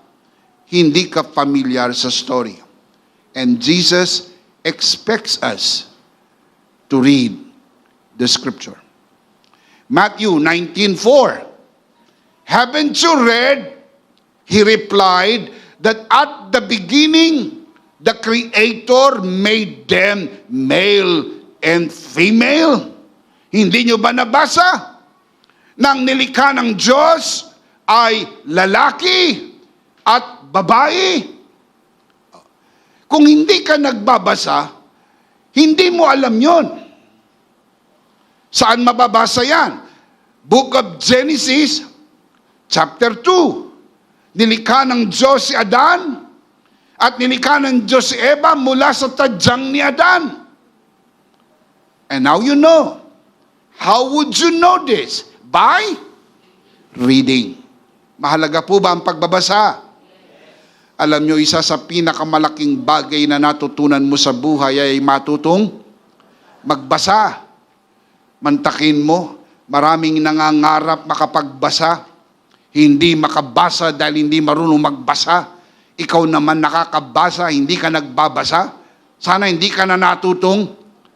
hindi ka familiar sa story. And Jesus expects us to read the scripture. Matthew 19:4. Haven't you read? He replied that at the beginning, the Creator made them male and female. Hindi nyo ba nabasa? Nang nilikha ng Diyos ay lalaki at babae. Kung hindi ka nagbabasa, hindi mo alam yon. Saan mababasa yan? Book of Genesis, chapter 2. Nilikha ng Diyos si Adan at nilikha ng Diyos si Eva mula sa tadyang ni Adan. And now you know. How would you know this? By reading. Mahalaga po ba ang pagbabasa? Alam nyo, isa sa pinakamalaking bagay na natutunan mo sa buhay ay matutong magbasa. Mantakin mo, maraming nangangarap makapagbasa, hindi makabasa dahil hindi marunong magbasa. Ikaw naman nakakabasa, hindi ka nagbabasa. Sana hindi ka na natutong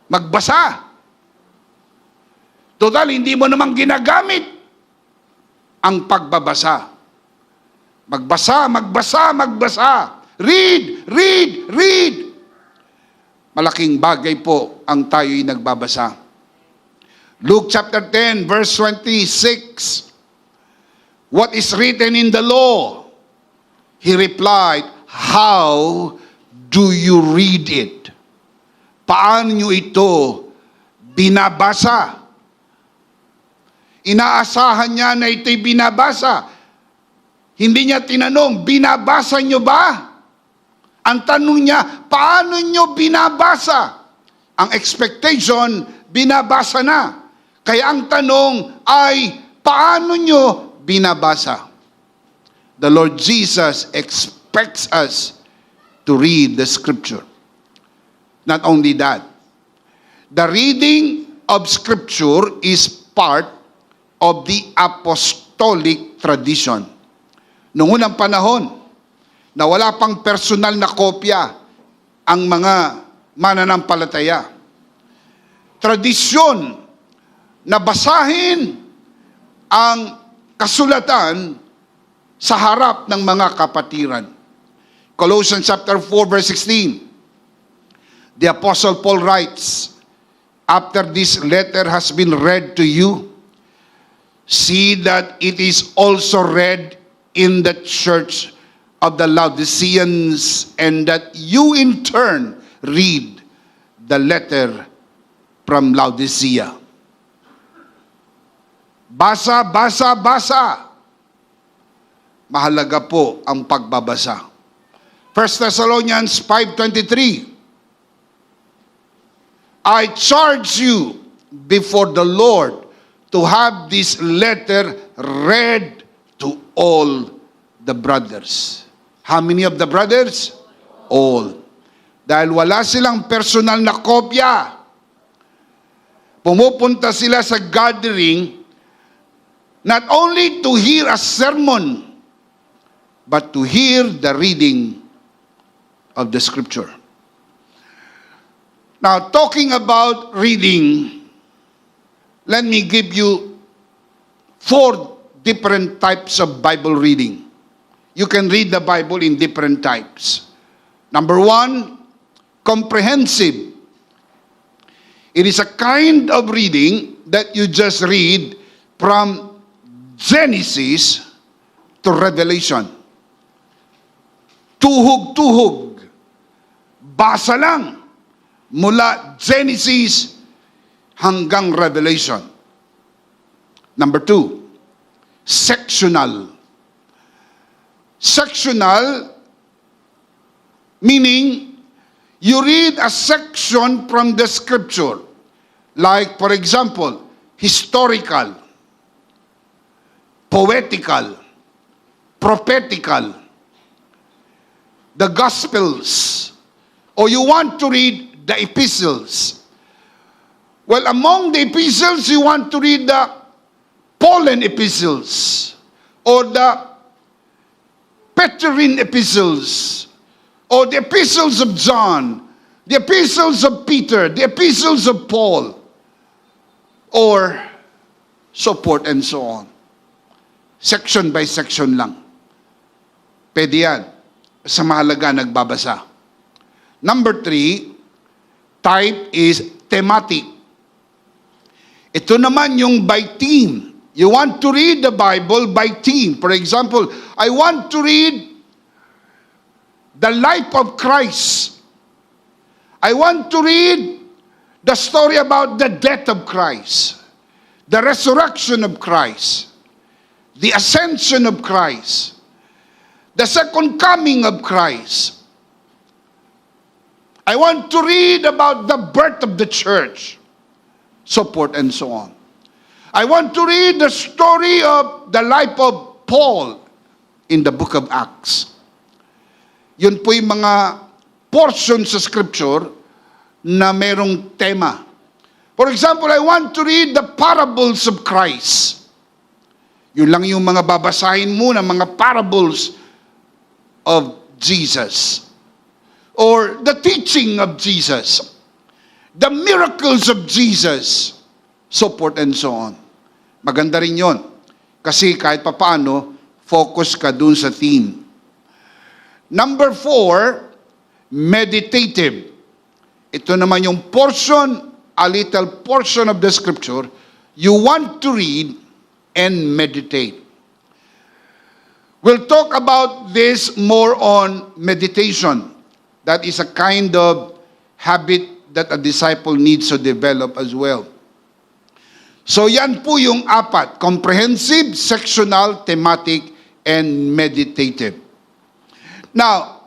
magbasa. Total, hindi mo namang ginagamit ang pagbabasa. Magbasa, magbasa, magbasa. Read, read, read. Malaking bagay po ang tayo'y nagbabasa. Luke chapter 10, verse 26. What is written in the law? He replied, how do you read it? Paano nyo ito binabasa? Inaasahan niya na ito'y binabasa. Hindi niya tinanong, binabasa nyo ba? Ang tanong niya, paano nyo binabasa? Ang expectation, binabasa na. Kaya ang tanong ay, paano nyo binabasa? The Lord Jesus expects us to read the scripture. Not only that, the reading of scripture is part of the apostolic tradition. Noong unang panahon, na wala pang personal na kopya ang mga mananampalataya. Tradisyon na basahin ang kasulatan sa harap ng mga kapatiran. Colossians chapter 4 verse 16. The Apostle Paul writes, after this letter has been read to you, see that it is also read in the church of the Laodiceans, and that you in turn read the letter from Laodicea. Basa, basa, basa. Mahalaga po ang pagbabasa. 1 Thessalonians 5:23. I charge you before the Lord to have this letter read to all the brothers. How many of the brothers? All. Dahil wala silang personal na kopya, pumupunta sila sa gathering not only to hear a sermon, but to hear the reading of the scripture. Now, talking about reading, let me give you 4 different types of Bible reading. You can read the Bible in different types. Number 1, comprehensive. It is a kind of reading that you just read from Genesis to Revelation. Tuhog-tuhog. Basa lang mula Genesis hanggang Revelation. Number 2, sectional. Sectional meaning you read a section from the scripture. Like, for example, historical, poetical, prophetical, the Gospels, or you want to read the epistles. Well, among the epistles, you want to read the Pauline epistles, or the Petrine epistles, or the epistles of John, the epistles of Peter, the epistles of Paul, or so forth and so on. Section by section lang. Pwede yan. Sa mahalaga nagbabasa. Number 3, type is thematic. Ito naman yung by theme. You want to read the Bible by theme. For example, I want to read the life of Christ. I want to read the story about the death of Christ, the resurrection of Christ, the ascension of Christ, the second coming of Christ. I want to read about the birth of the church, so forth and so on. I want to read the story of the life of Paul in the book of Acts. Yun po yung mga portions sa scripture na merong tema. For example, I want to read the parables of Christ. Yun lang yung mga babasahin mo na mga parables of Jesus. Or the teaching of Jesus. The miracles of Jesus. So forth and so on. Maganda rin yun. Kasi kahit papaano, focus ka dun sa theme. Number 4, meditative. Ito naman yung portion, a little portion of the scripture, you want to read and meditate. We'll talk about this more on meditation. That is a kind of habit that a disciple needs to develop as well. So yan po yung 4, comprehensive, sectional, thematic, and meditative. Now,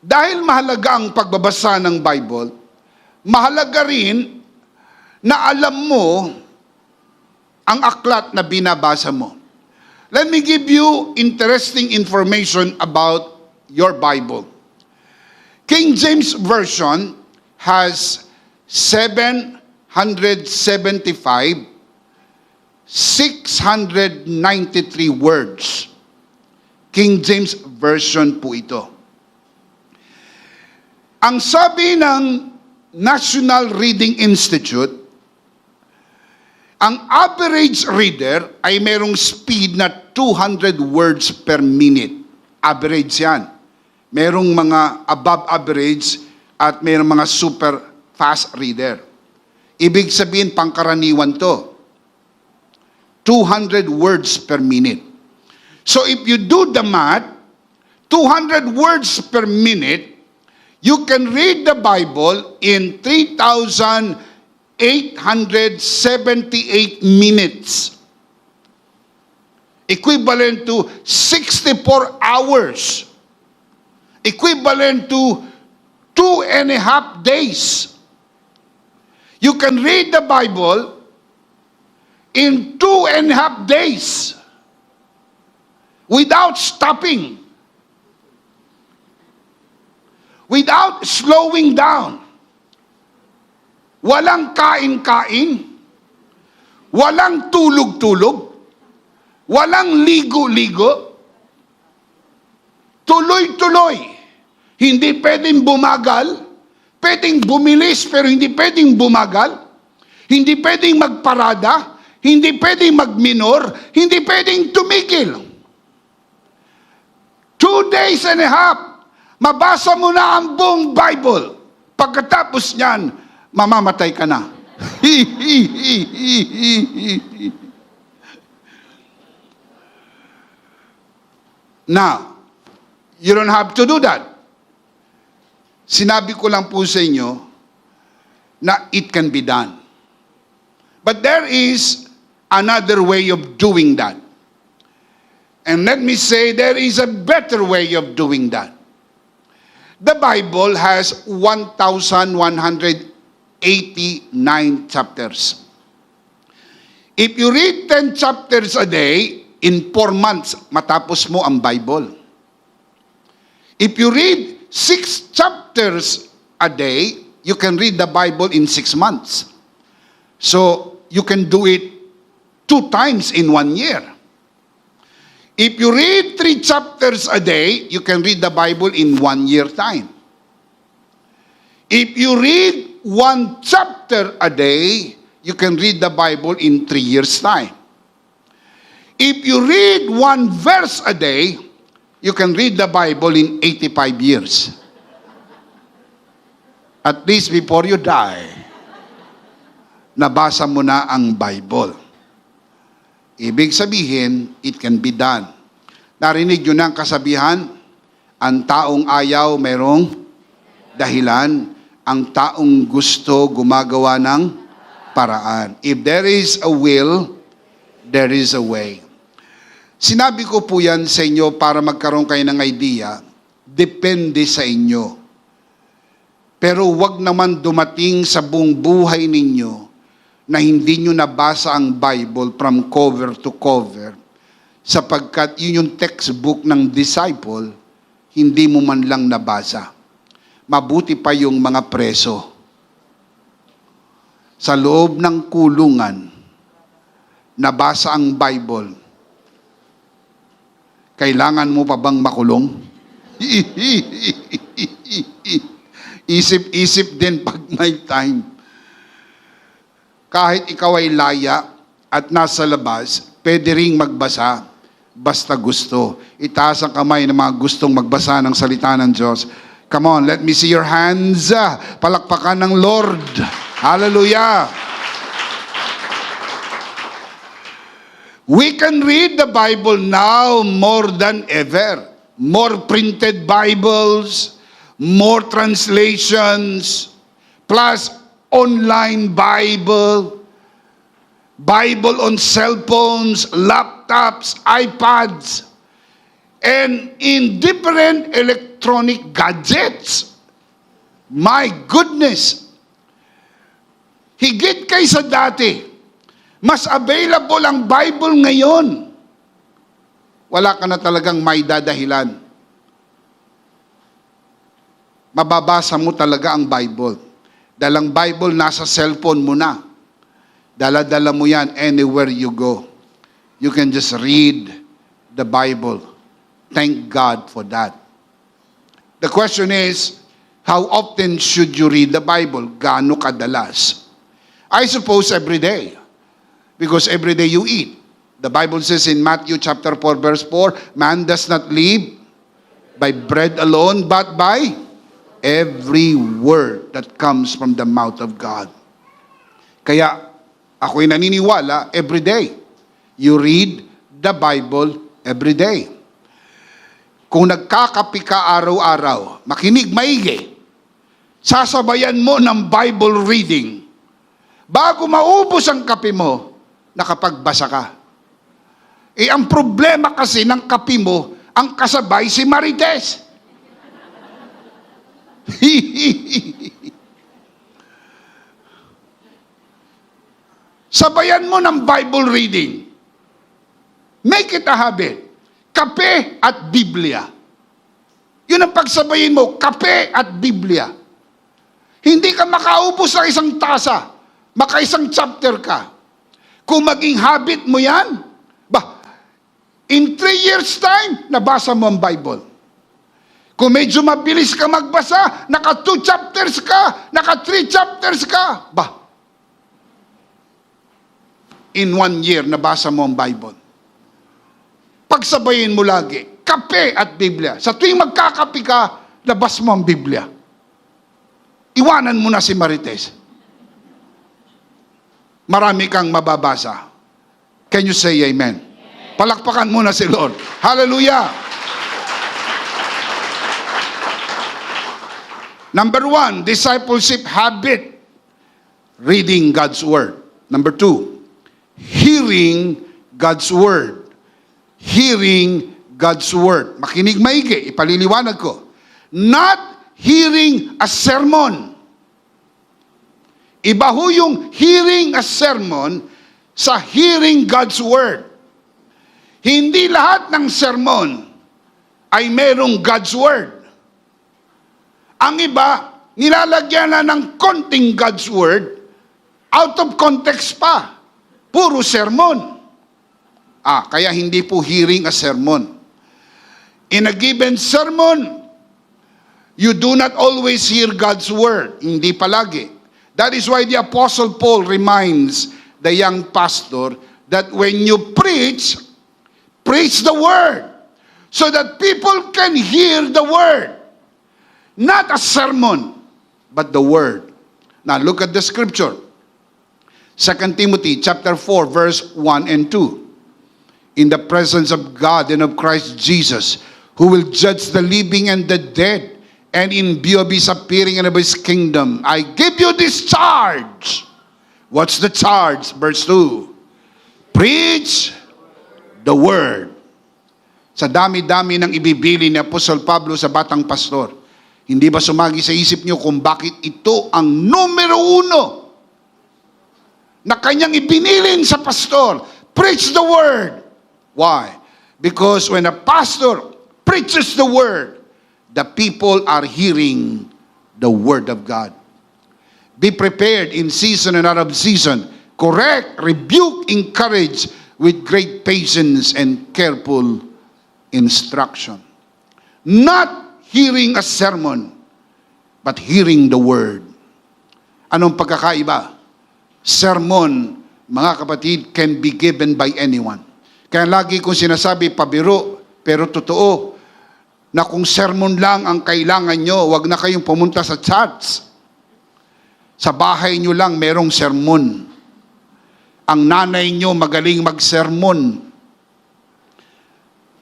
dahil mahalaga ang pagbabasa ng Bible, mahalaga rin na alam mo ang aklat na binabasa mo. Let me give you interesting information about your Bible. King James Version has 693 words. King James Version po ito. Ang sabi ng National Reading Institute, ang average reader ay merong speed na 200 words per minute. Average yan. Merong mga above average at merong mga super fast reader. Ibig sabihin, pangkaraniwan to. 200 words per minute. So if you do the math, 200 words per minute, you can read the Bible in 3,878 minutes. Equivalent to 64 hours. Equivalent to 2.5 days. You can read the Bible in 2.5 days without stopping, without slowing down. Walang kain-kain, walang tulog-tulog, walang ligo-ligo, tuloy-tuloy. Hindi pwedeng bumagal, pwedeng bumilis pero hindi pwedeng bumagal, hindi pwedeng magparada, hindi pwedeng magminor, hindi pwedeng tumigil. 2.5 days, mabasa mo na ang buong Bible. Pagkatapos niyan, mamamatay ka na. Now, you don't have to do that. Sinabi ko lang po sa inyo na it can be done. But there is another way of doing that. And let me say, there is a better way of doing that. The Bible has 1,189 chapters. If you read 10 chapters a day, in 4 months, matapos mo ang Bible. If you read 6 chapters a day, you can read the Bible in 6 months. So, you can do it 2 times in 1 year. If you read 3 chapters a day, you can read the Bible in 1 year time. If you read 1 chapter a day, you can read the Bible in 3 years time. If you read 1 verse a day, you can read the Bible in 85 years. At least before you die, nabasa mo na ang Bible. Ibig sabihin, it can be done. Narinig nyo na ang kasabihan, ang taong ayaw mayroong dahilan, ang taong gusto gumagawa ng paraan. If there is a will, there is a way. Sinabi ko po yan sa inyo para magkaroon kayo ng idea, depende sa inyo. Pero wag naman dumating sa buong buhay ninyo na hindi nyo nabasa ang Bible from cover to cover, sapagkat yun yung textbook ng disciple, hindi mo man lang nabasa. Mabuti pa yung mga preso. Sa loob ng kulungan, nabasa ang Bible. Kailangan mo pa bang makulong? Isip-isip din pag may time. Kahit ikaw ay laya at nasa labas, pwede ring magbasa basta gusto. Itaas ang kamay ng mga gustong magbasa ng salita ng Diyos. Come on, let me see your hands. Palakpakan ng Lord. Hallelujah. We can read the Bible now more than ever. More printed Bibles, more translations, plus online Bible, Bible on cell phones, laptops, iPads, and in different electronic gadgets. My goodness! Higit kaysa dati. Mas available ang Bible ngayon. Wala ka na talagang may dadahilan. Mababasa mo talaga ang Bible. Dahil ang Bible nasa cellphone mo na. Dala-dala mo yan anywhere you go. You can just read the Bible. Thank God for that. The question is, how often should you read the Bible? Gaano kadalas? I suppose every day. Because every day you eat. The Bible says in Matthew chapter 4 verse 4, man does not live by bread alone, but by every word that comes from the mouth of God. Kaya ako'y naniniwala every day. You read the Bible every day. Kung nagkakapi ka araw-araw, makinig maigi, sasabayan mo ng Bible reading. Bago maubos ang kape mo, nakapagbasa ka. Eh, ang problema kasi ng kape mo, ang kasabay si Marites. Sabayan mo ng Bible reading. Make it a habit. Kape at Biblia. Yun ang pagsabayin mo, kape at Biblia. Hindi ka makaubos sa isang tasa, makaisang chapter ka. Kung maging habit mo yan, in 3 years time, nabasa mo ang Bible. Kung medyo mabilis ka magbasa, naka 2 chapters ka, naka 3 chapters ka, in 1 year, nabasa mo ang Bible. Pagsabayin mo lagi, kape at Biblia. Sa tuwing magkakape ka, labas mo ang Biblia. Iwanan mo na si Marites. marami kang mababasa. Can you say amen? Palakpakan muna si Lord. Hallelujah! Number 1, discipleship habit. Reading God's Word. Number 2, hearing God's Word. Hearing God's Word. Makinig maigi, ipaliliwanag ko. Not hearing a sermon. Iba ho yung hearing a sermon sa hearing God's Word. Hindi lahat ng sermon ay merong God's Word. Ang iba, nilalagyan na ng konting God's Word, out of context pa. Puro sermon. Kaya hindi po hearing a sermon. In a given sermon, you do not always hear God's Word. Hindi palagi. That is why the Apostle Paul reminds the young pastor that when you preach, preach the Word so that people can hear the Word. Not a sermon, but the Word. Now look at the scripture. 2 Timothy chapter 4, verse 1 and 2. In the presence of God and of Christ Jesus, who will judge the living and the dead, and in view of His appearing and of His kingdom, I give you this charge. What's the charge? Verse 2. Preach the Word. Sa dami-dami ng ibibili ni Apostle Pablo sa batang pastor, hindi ba sumagi sa isip niyo kung bakit ito ang numero 1 na kanyang ibinilin sa pastor? Preach the Word. Why? Because when a pastor preaches the Word, the people are hearing the Word of God. Be prepared in season and out of season. Correct, rebuke, encourage with great patience and careful instruction. Not hearing a sermon, but hearing the Word. Anong pagkakaiba? Sermon, mga kapatid, can be given by anyone. Kaya lagi kong sinasabi, pabiro, pero totoo, na kung sermon lang ang kailangan nyo, wag na kayong pumunta sa church. Sa bahay nyo lang merong sermon. Ang nanay nyo magaling mag-sermon.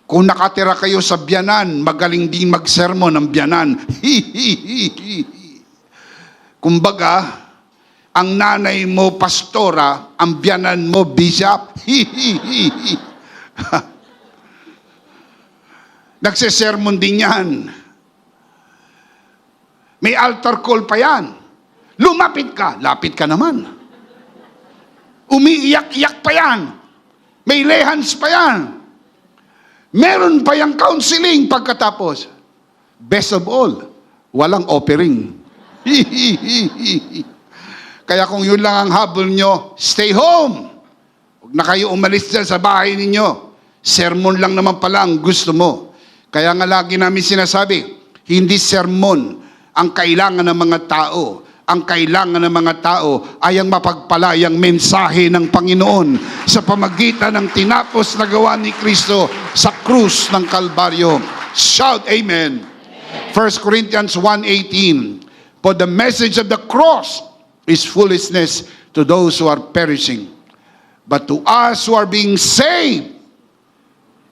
Kung nakatira kayo sa biyanan, magaling din mag-sermon ang biyanan. Kumbaga, ang nanay mo pastora, ang biyanan mo bishop. Nagsesermon din yan. May altar call pa yan. Lumapit ka, lapit ka naman. Umiiyak-iyak pa yan. May lehans pa yan. Meron pa yung counseling pagkatapos. Best of all, walang offering. Kaya kung yun lang ang habol nyo, stay home. Huwag na kayo umalis dyan sa bahay ninyo. Sermon lang naman pala ang gusto mo. Kaya nga lagi namin sinasabi, hindi sermon ang kailangan ng mga tao. Ang kailangan ng mga tao ay ang mapagpalayang mensahe ng Panginoon sa pamagitan ng tinapos na gawa ni Kristo sa krus ng Kalbaryo. Shout amen. 1 Corinthians 1:18. For the message of the cross is foolishness to those who are perishing. But to us who are being saved,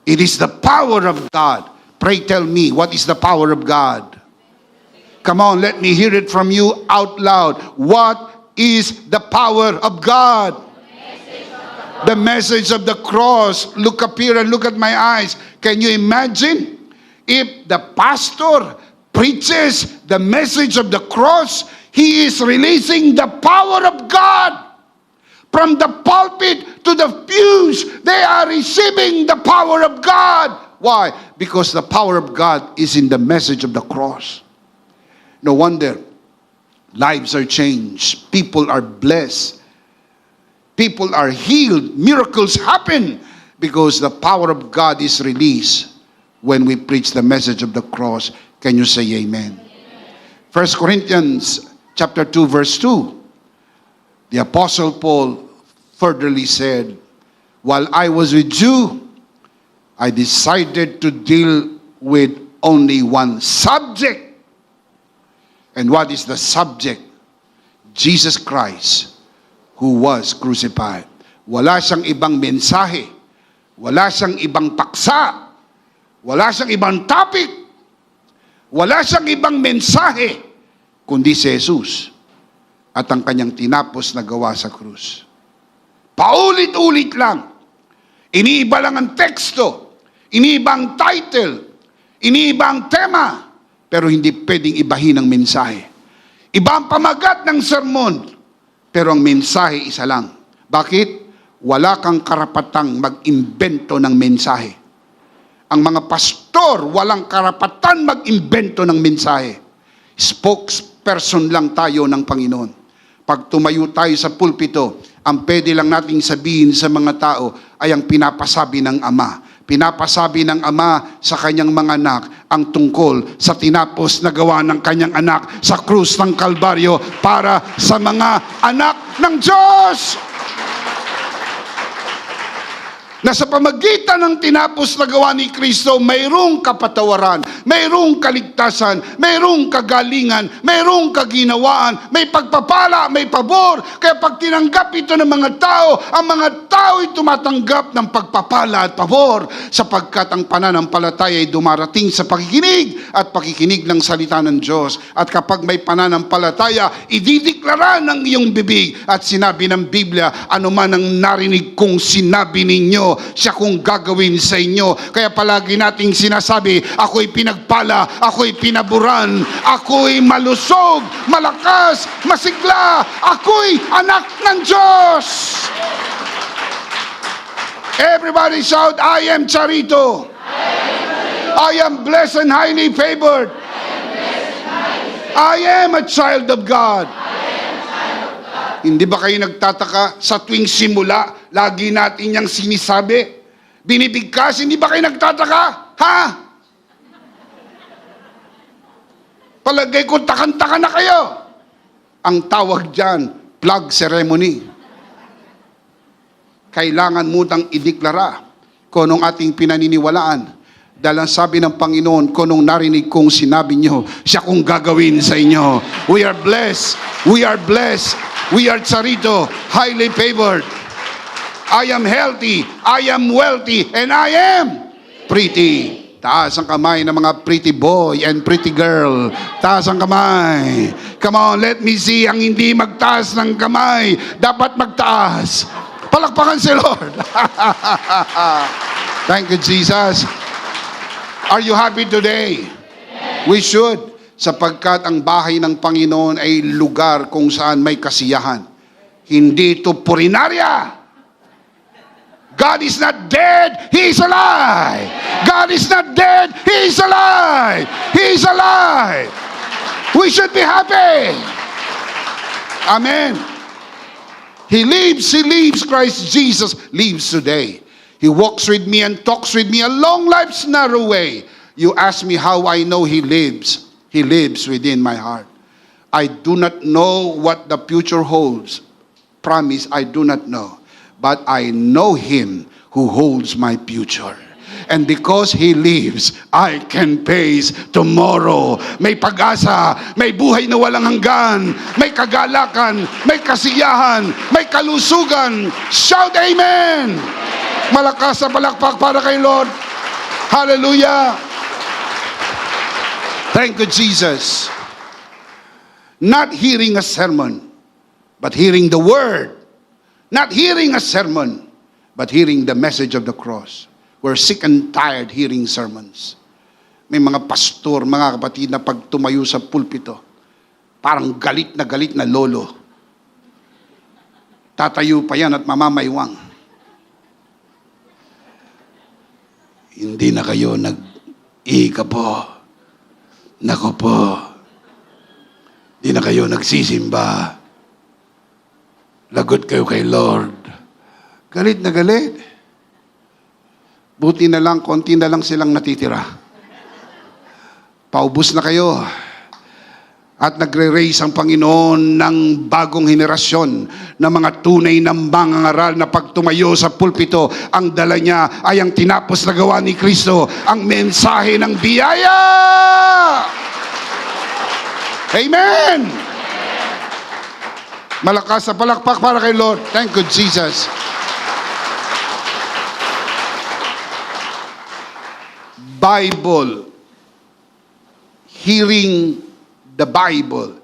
it is the power of God. Pray tell me, what is the power of God? Come on, let me hear it from you out loud. What is the power of God? The message of the cross. Look up here and look at my eyes. Can you imagine if the pastor preaches the message of the cross? He is releasing the power of God. From the pulpit to the pews, they are receiving the power of God. Why? Because the power of God is in the message of the cross. No wonder lives are changed. People are blessed. People are healed. Miracles happen because the power of God is released when we preach the message of the cross. Can you say amen? 1 Corinthians chapter 2, verse 2. The Apostle Paul furtherly said, while I was with you, I decided to deal with only one subject. And what is the subject? Jesus Christ, who was crucified. Wala siyang ibang mensahe. Wala siyang ibang paksa. Wala siyang ibang topic. Wala siyang ibang mensahe, kundi si Jesus at ang kanyang tinapos na gawa sa krus. Paulit-ulit lang. Iniiba lang ang teksto. Iniiba ang title. Iniiba ang tema. Pero hindi pwedeng ibahin ang mensahe. Iba ang pamagat ng sermon. Pero ang mensahe isa lang. Bakit? Wala kang karapatang mag-imbento ng mensahe. Ang mga pastor, walang karapatan mag-imbento ng mensahe. Spokesperson lang tayo ng Panginoon. Pag tumayo tayo sa pulpito, ang pwede lang nating sabihin sa mga tao ay ang pinapasabi ng Ama. Pinapasabi ng Ama sa kanyang mga anak ang tungkol sa tinapos na gawa ng kanyang anak sa krus ng Kalbaryo para sa mga anak ng Diyos. Na sa pamagitan ng tinapos na gawa ni Kristo, mayroong kapatawaran, mayroong kaligtasan, mayroong kagalingan, mayroong kaginawaan, may pagpapala, may pabor. Kaya pag tinanggap ito ng mga tao, ang mga tao ay tumatanggap ng pagpapala at pabor sapagkat ang pananampalataya ay dumarating sa pakikinig at pakikinig ng salita ng Diyos. At kapag may pananampalataya, idideklara ng iyong bibig at sinabi ng Biblia, anuman ang narinig kong sinabi ninyo, siya kung gagawin sa inyo. Kaya palagi nating sinasabi, ako'y pinagpala, ako'y pinaburan, ako'y malusog, malakas, masigla, ako'y anak ng Diyos. Everybody shout, I am Charito. I am blessed and highly favored. I am a child of God. Hindi ba kayo nagtataka sa tuwing simula, lagi natin niyang sinisabi? Binibigkas, hindi ba kayo nagtataka? Ha? Palagay ko takan-taka na kayo. Ang tawag dyan, plug ceremony. Kailangan mo nang ideklara kung anong ating pinaniniwalaan. Dahil ang sabi ng Panginoon, kung anong narinig kong sinabi niyo, siya kung gagawin sa inyo. We are blessed. We are blessed. We are Charito, highly favored. I am healthy, I am wealthy, and I am pretty. Taas ang kamay ng mga pretty boy and pretty girl. Taas ang kamay. Come on, let me see ang hindi magtaas ng kamay. Dapat magtaas. Palakpakan si Lord. Thank you, Jesus. Are you happy today? We should. Sapagkat ang bahay ng Panginoon ay lugar kung saan may kasiyahan. Hindi ito purinarya. God is not dead, He is alive. God is not dead, He is alive. He is alive. We should be happy. Amen. He lives, Christ Jesus lives today. He walks with me and talks with me along life's narrow way. You ask me how I know He lives. He lives within my heart. I do not know what the future holds. Promise, I do not know. But I know Him who holds my future. And because He lives, I can face tomorrow. May pag-asa, may buhay na walang hanggan, may kagalakan, may kasiyahan, may kalusugan. Shout Amen! Malakas sa palakpak para kay Lord. Hallelujah! Thank you, Jesus. Not hearing a sermon, but hearing the word. Not hearing a sermon, but hearing the message of the cross. We're sick and tired hearing sermons. May mga pastor, mga kapatid na pag tumayo sa pulpito, parang galit na lolo. Tatayo pa yan at mamamaywang. Hindi na kayo nag-ika po. Nako po, di na kayo nagsisimba. Lagot kayo kay Lord. Galit na galit. Buti na lang, konti na lang silang natitira. Paubos na kayo. At nagre-raise ang Panginoon ng bagong henerasyon ng mga tunay na mangangaral na pag tumayo sa pulpito, ang dala niya ay ang tinapos na gawa ni Kristo, ang mensahe ng biyaya. Amen! Malakas na palakpak para kay Lord. Thank you, Jesus. Bible. Hearing the Bible.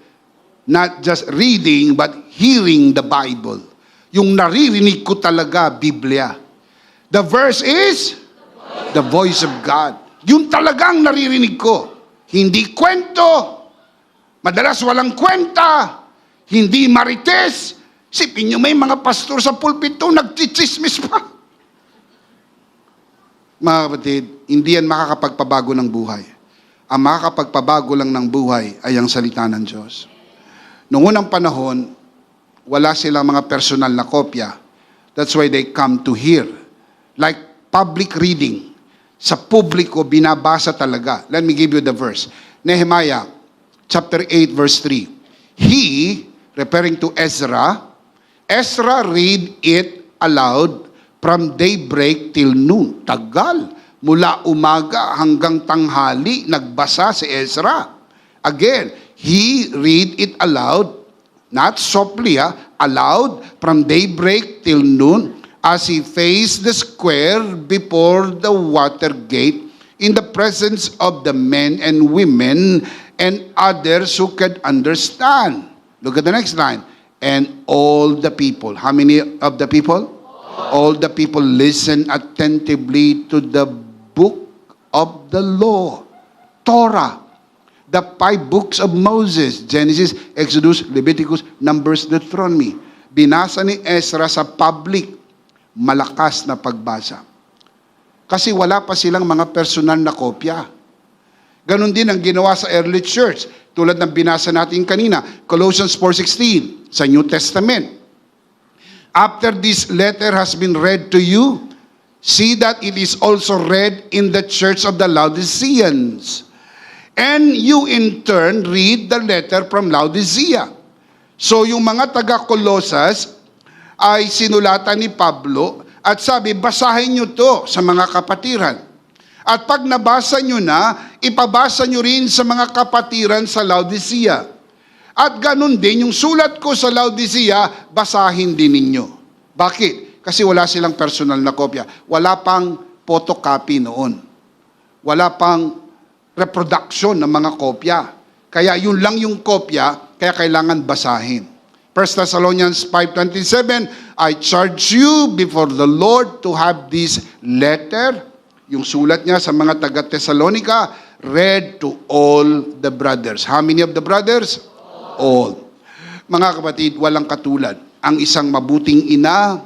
Not just reading, but hearing the Bible. Yung naririnig ko talaga, Biblia. The verse is the voice of God. Yung talagang naririnig ko. Hindi kwento. Madalas walang kwenta. Hindi marites. Sipin nyo, may mga pastor sa pulpito, nagchichismis pa. Mga kapatid, hindi yan makakapagpabago ng buhay. Ang makakapagpabago lang ng buhay ay ang salita ng Diyos. Noong unang panahon, wala silang mga personal na kopya. That's why they come to hear. Like public reading. Sa publiko, binabasa talaga. Let me give you the verse. Nehemiah, chapter 8, verse 3. He, referring to Ezra read it aloud from daybreak till noon. Tagal. Mula umaga hanggang tanghali, nagbasa si Ezra. Again, he read it aloud, not softly, aloud, from daybreak till noon, as he faced the square before the water gate, in the presence of the men and women and others who could understand. Look at the next line. And all the people. How many of the people? All the people listen attentively to the book of the law. Torah. The 5 books of Moses. Genesis, Exodus, Leviticus, Numbers, Deuteronomy. Binasa ni Ezra sa public. Malakas na pagbasa. Kasi wala pa silang mga personal na kopya. Ganon din ang ginawa sa early church. Tulad ng binasa natin kanina, Colossians 4:16 sa New Testament. After this letter has been read to you, see that it is also read in the church of the Laodiceans. And you in turn read the letter from Laodicea. So yung mga taga-Colosas ay sinulatan ni Pablo at sabi, basahin nyo to sa mga kapatiran. At pag nabasa nyo na, ipabasa nyo rin sa mga kapatiran sa Laodicea. At ganun din, yung sulat ko sa Laodicea, basahin din ninyo. Bakit? Kasi wala silang personal na kopya. Wala pang photocopy noon. Wala pang reproduction ng mga kopya. Kaya yun lang yung kopya, kaya kailangan basahin. 1 Thessalonians 5:27, I charge you before the Lord to have this letter, yung sulat niya sa mga taga-Thessalonica, read to all the brothers. How many of the brothers? All. Mga kapatid, walang katulad. Ang isang mabuting ina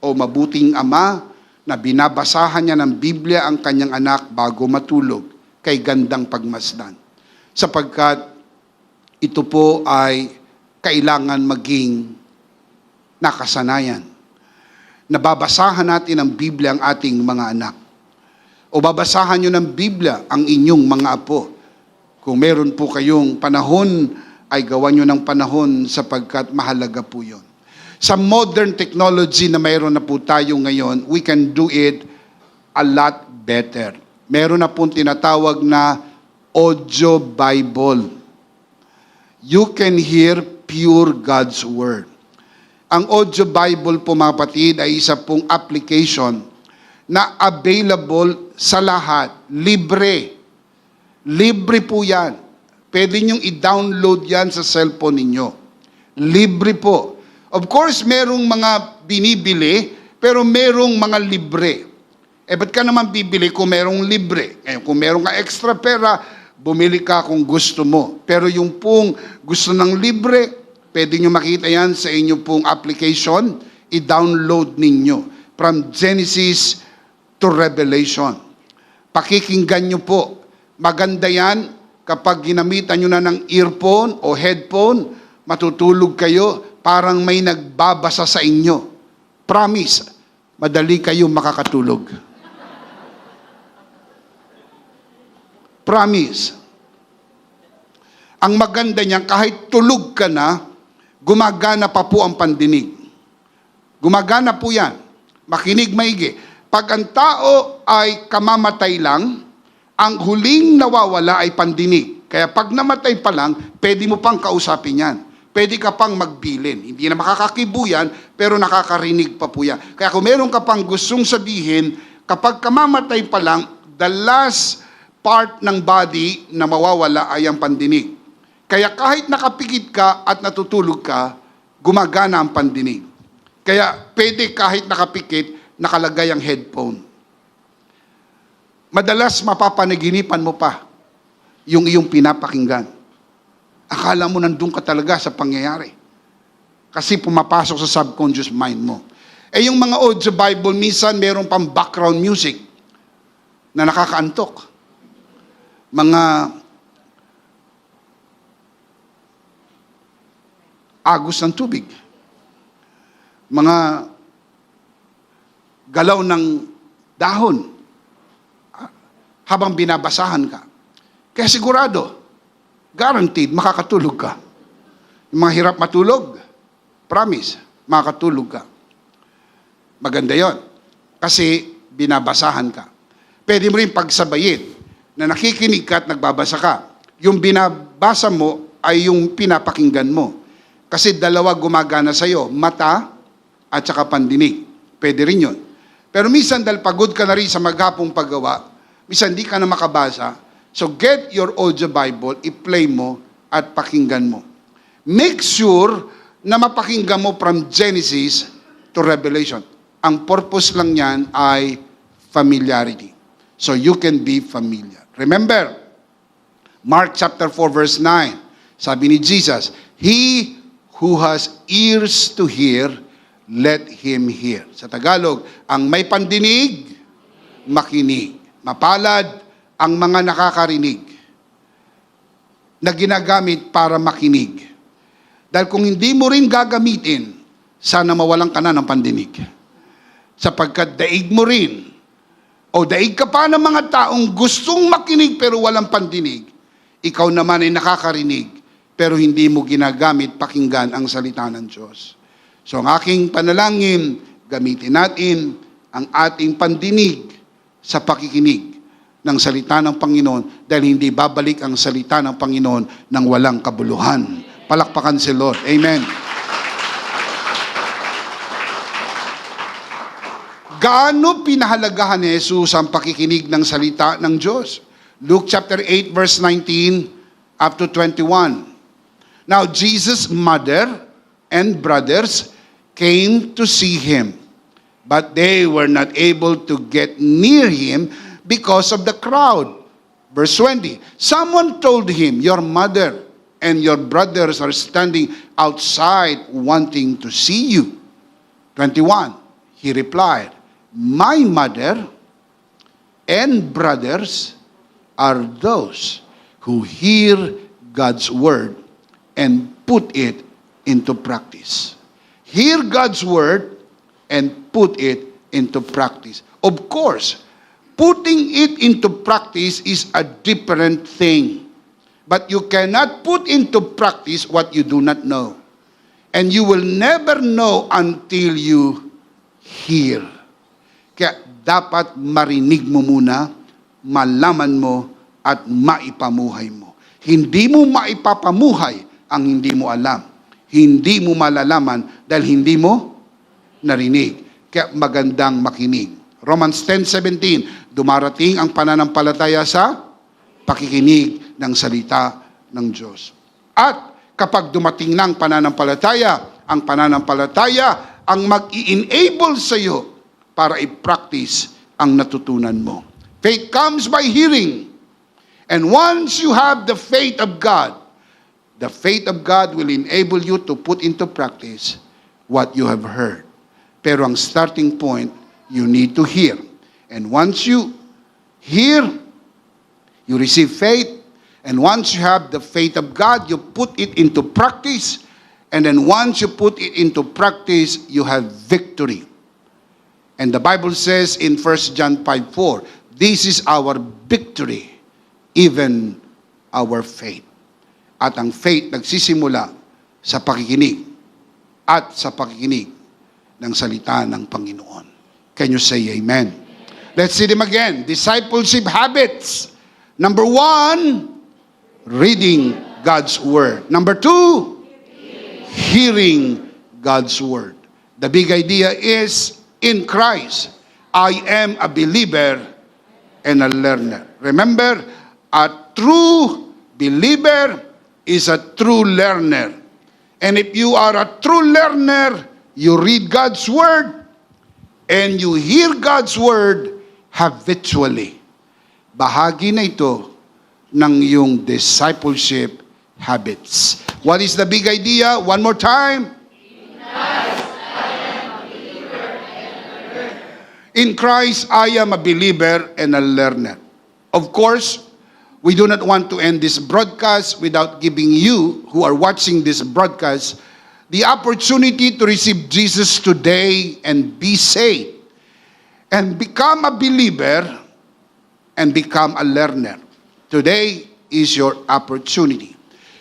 o mabuting ama na binabasahan niya ng Biblia ang kanyang anak bago matulog, kay gandang pagmasdan. Sapagkat ito po ay kailangan maging nakasanayan. Nababasahan natin ang Biblia ang ating mga anak. O babasahan nyo ng Biblia ang inyong mga apo. Kung meron po kayong panahon, ay gawan nyo ng panahon sapagkat mahalaga po yun. Sa modern technology na mayroon na po tayo ngayon, we can do it a lot better. Meron na pong tinatawag na audio Bible. You can hear pure God's Word. Ang audio Bible po mga kapatid ay isa pong application na available sa lahat. Libre. Libre po yan. Pwede niyong i-download yan sa cellphone ninyo. Libre po. Of course, merong mga binibili, pero merong mga libre. Ba't ka naman bibili kung merong libre? Kung merong ka extra pera, bumili ka kung gusto mo. Pero yung pong gusto ng libre, pwede nyo makita yan sa inyo pong application, i-download ninyo. From Genesis to Revelation. Pakikinggan nyo po. Maganda yan kapag ginamitan nyo na ng earphone o headphone, matutulog kayo, parang may nagbabasa sa inyo. Promise, madali kayo makakatulog. Promise. Ang maganda niyan, kahit tulog ka na, gumagana pa po ang pandinig. Gumagana po yan. Makinig maigi. Pag ang tao ay kamamatay lang, ang huling nawawala ay pandinig. Kaya pag namatay pa lang, pwede mo pang kausapin yan. pwede ka pang magbilin. Hindi na makakakibuyan, pero nakakarinig pa po yan. Kaya kung meron ka pang gustong sabihin, kapag kamamatay pa lang, the last part ng body na mawawala ay ang pandinig. Kaya kahit nakapikit ka at natutulog ka, gumagana ang pandinig. Kaya pwede kahit nakapikit, nakalagay ang headphone. Madalas mapapanaginipan mo pa yung iyong pinapakinggan. Akala mo nandun ka talaga sa pangyayari. Kasi pumapasok sa subconscious mind mo. Eh yung mga audio Bible, minsan meron pang background music na nakakaantok. Mga agos ng tubig. Mga galaw ng dahon habang binabasahan ka. Kaya sigurado, guaranteed, makakatulog ka. Yung mga hirap matulog, promise, makakatulog ka. Maganda yon. Kasi binabasahan ka. Pwede mo rin pagsabayin na nakikinig ka at nagbabasa ka. Yung binabasa mo ay yung pinapakinggan mo. Kasi dalawa gumagana sa'yo, mata at saka pandinig. Pwede rin yun. Pero minsan dahil pagod ka na rin sa maghapong paggawa, minsan di ka na makabasa, so get your audio Bible, i-play mo at pakinggan mo. Make sure na mapakinggan mo from Genesis to Revelation. Ang purpose lang yan ay familiarity. So you can be familiar. Remember, Mark chapter 4 verse 9, sabi ni Jesus, He who has ears to hear, let him hear. Sa Tagalog, ang may pandinig, makinig. Mapalad ang mga nakakarinig na ginagamit para makinig. Dahil kung hindi mo rin gagamitin, sana mawalan ka na ng pandinig. Sapagkat daig mo rin, o daig ka pa ng mga taong gustong makinig pero walang pandinig, ikaw naman ay nakakarinig pero hindi mo ginagamit pakinggan ang salita ng Diyos. So ang aking panalangin, gamitin natin ang ating pandinig sa pakikinig ng salita ng Panginoon dahil hindi babalik ang salita ng Panginoon ng walang kabuluhan. Palakpakan si Lord. Amen. Gaano pinahalagahan ni Jesus ang pakikinig ng salita ng Diyos? Luke chapter 8 verse 19 up to 21. Now Jesus' mother and brothers came to see him, but they were not able to get near him because of the crowd. Verse 20, someone told him, your mother and your brothers are standing outside wanting to see you. 21, he replied, my mother and brothers are those who hear God's word and put it into practice. Hear God's word and put it into practice. Of course, putting it into practice is a different thing. But you cannot put into practice what you do not know. And you will never know until you hear. Kaya dapat marinig mo muna, malaman mo, at maipamuhay mo. Hindi mo maipapamuhay ang hindi mo alam. Hindi mo malalaman dahil hindi mo narinig. Kaya magandang makinig. Romans 10:17, dumarating ang pananampalataya sa pakikinig ng salita ng Diyos. At kapag dumating ng pananampalataya, ang pananampalataya ang mag-i-enable sa iyo para i-practice ang natutunan mo. Faith comes by hearing. And once you have the faith of God will enable you to put into practice what you have heard. Pero ang starting point, you need to hear. And once you hear, you receive faith. And once you have the faith of God, you put it into practice. And then once you put it into practice, you have victory. And the Bible says in 1 John 5:4, this is our victory, even our faith. At ang faith nagsisimula sa pakikinig at sa pakikinig ng salita ng Panginoon. Can you say amen? Let's see them again. Discipleship habits. Number 1, reading God's Word. Number 2, hearing God's word. The big idea is, in Christ, I am a believer and a learner. Remember, a true believer is a true learner. And if you are a true learner, you read God's word and you hear God's word habitually. Bahagi na ito ng iyong discipleship habits. What is the big idea? One more time. In Christ, I am a believer and a learner. Of course, we do not want to end this broadcast without giving you, who are watching this broadcast, the opportunity to receive Jesus today and be saved. And become a believer and become a learner. Today is your opportunity.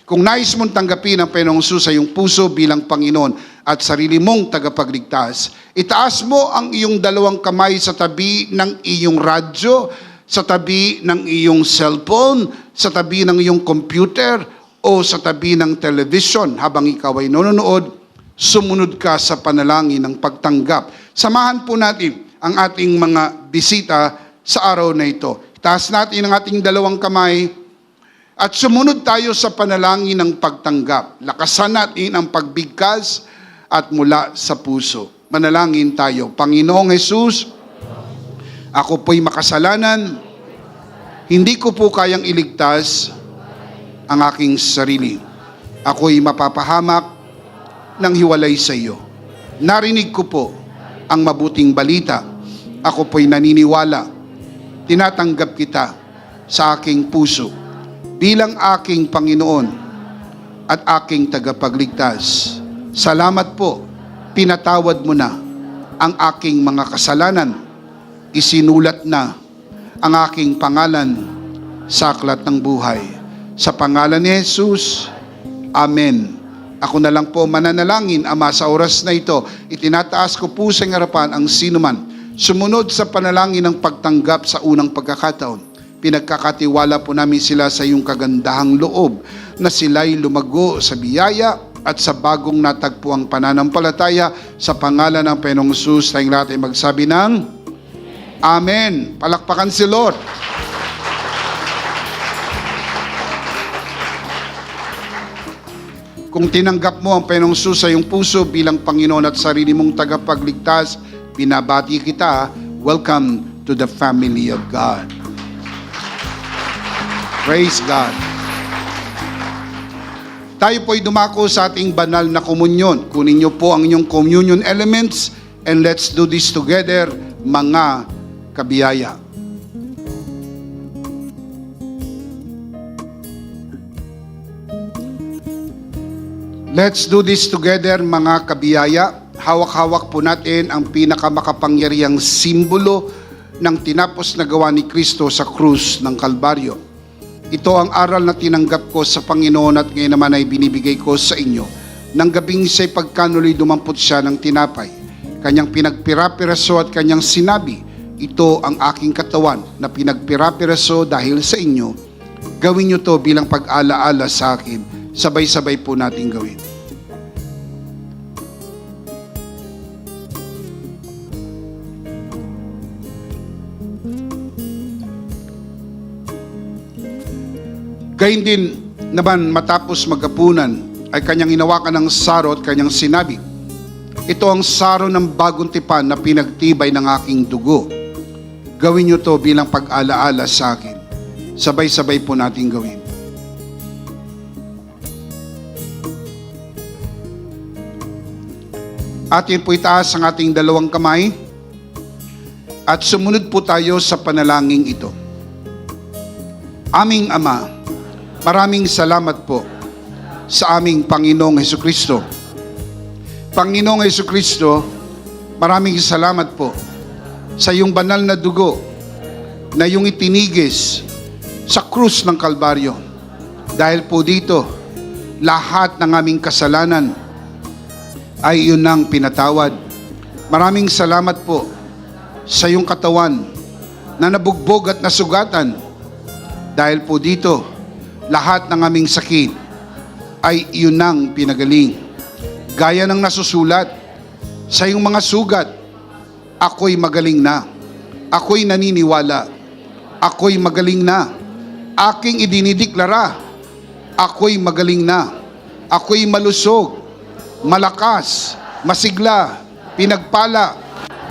Kung nais mong tanggapin ang Panginoong Hesus sa iyong puso bilang Panginoon at sarili mong tagapagligtas, itaas mo ang iyong dalawang kamay sa tabi ng iyong radyo, sa tabi ng iyong cellphone, sa tabi ng iyong computer, o sa tabi ng television. Habang ikaw ay nanonood, sumunod ka sa panalangin ng pagtanggap. Samahan po natin ang ating mga bisita sa araw na ito. Itaas natin ang ating dalawang kamay at sumunod tayo sa panalangin ng pagtanggap. Lakasan natin ang pagbigkas at mula sa puso. Manalangin tayo. Panginoong Hesus, ako po'y makasalanan. Hindi ko po kayang iligtas ang aking sarili. Ako'y mapapahamak ng hiwalay sa iyo. Narinig ko po ang mabuting balita. Ako po'y naniniwala. Tinatanggap kita sa aking puso bilang aking Panginoon at aking tagapagligtas. Salamat po, pinatawad mo na ang aking mga kasalanan. Isinulat na ang aking pangalan sa aklat ng buhay. Sa pangalan ni Jesus, Amen. Ako na lang po mananalangin, Ama, sa oras na ito. Itinataas ko po sa harapan ang sinuman sumunod sa panalangin ng pagtanggap sa unang pagkakataon. Pinagkakatiwala po namin sila sa iyong kagandahang loob na sila'y lumago sa biyaya at sa bagong natagpuang pananampalataya sa pangalan ng Panginoong Hesus. Tayong lahat ay magsabi ng Amen. Palakpakan si Lord. Kung tinanggap mo ang Panginoong Hesus sa iyong puso bilang Panginoon at sarili mong tagapagligtas, binabati kita, welcome to the family of God. Praise God. Tayo po'y dumako sa ating banal na komunyon. Kunin niyo po ang inyong communion elements and let's do this together, mga kabiyaya. Let's do this together, mga kabiyaya. Hawak-hawak po natin ang pinakamakapangyarihang simbolo ng tinapos na gawa ni Kristo sa krus ng Kalbaryo. Ito ang aral na tinanggap ko sa Panginoon at ngayon naman ay binibigay ko sa inyo. Nang gabing siya'y pagkanuloy dumampot siya ng tinapay, kanyang pinagpira-piraso at kanyang sinabi, ito ang aking katawan na pinagpira-piraso dahil sa inyo. Gawin niyo to bilang pag-alaala sa akin. Sabay-sabay po natin gawin. Gayun din naman matapos maghapunan ay kanyang hinawakan ng saro at kanyang sinabi, ito ang saro ng bagong tipan na pinagtibay ng aking dugo. Gawin niyo to bilang pag-alaala sa akin. Sabay-sabay po natin gawin. Atin po itaas ang ating dalawang kamay at sumunod po tayo sa panalangin ito. Aming Ama, maraming salamat po sa aming Panginoong Hesukristo. Panginoong Hesukristo, maraming salamat po sa iyong banal na dugo na iyong itinigis sa krus ng Kalbaryo. Dahil po dito, lahat ng aming kasalanan ay iyon ang pinatawad. Maraming salamat po sa iyong katawan na nabugbog at nasugatan. Dahil po dito, lahat ng aming sakit ay iyon ang pinagaling. Gaya ng nasusulat sa iyong mga sugat, ako'y magaling na. Ako'y naniniwala. Ako'y magaling na. Aking idinideklara, ako'y magaling na. Ako'y malusog, malakas, masigla, pinagpala,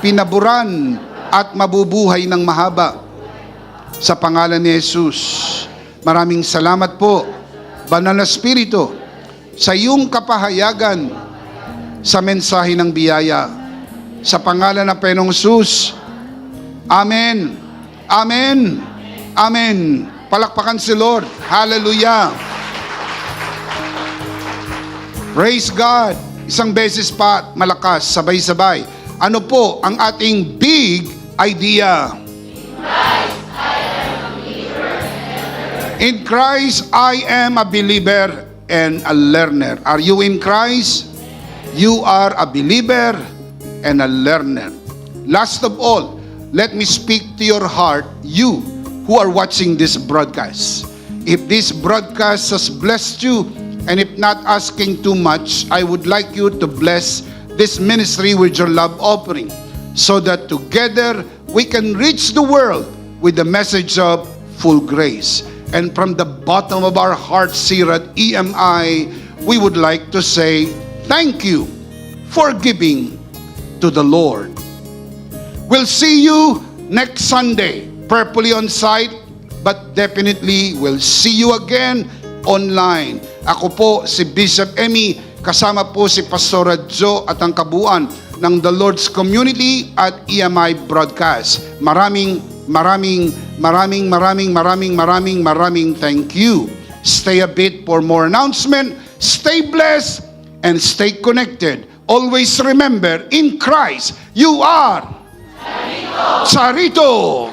pinaburan, at mabubuhay ng mahaba. Sa pangalan ni Jesus, maraming salamat po, Banal na Espiritu, sa iyong kapahayagan sa mensahe ng biyaya. Sa pangalan ng Panginoong Jesus, Amen. Amen. Amen. Palakpakan si Lord. Hallelujah. Praise God. Isang beses pa, malakas, sabay-sabay. Ano po ang ating big idea? In Christ, I am a believer and a learner. Are you in Christ? You are a believer and a learner. Last of all, let me speak to your heart, you who are watching this broadcast. If this broadcast has blessed you, and if not asking too much, I would like you to bless this ministry with your love offering, so that together we can reach the world with the message of full grace. And from the bottom of our hearts here at EMI, we would like to say thank you for giving to the Lord. We'll see you next Sunday, prayerfully on site, but definitely we'll see you again online. Ako po si Bishop Emmy, kasama po si Pastora Jo at ang kabuuan ng The Lord's Community at EMI Broadcast. Maraming thank you. Stay a bit for more announcement. Stay blessed and stay connected. Always remember, in Christ, you are Sarito.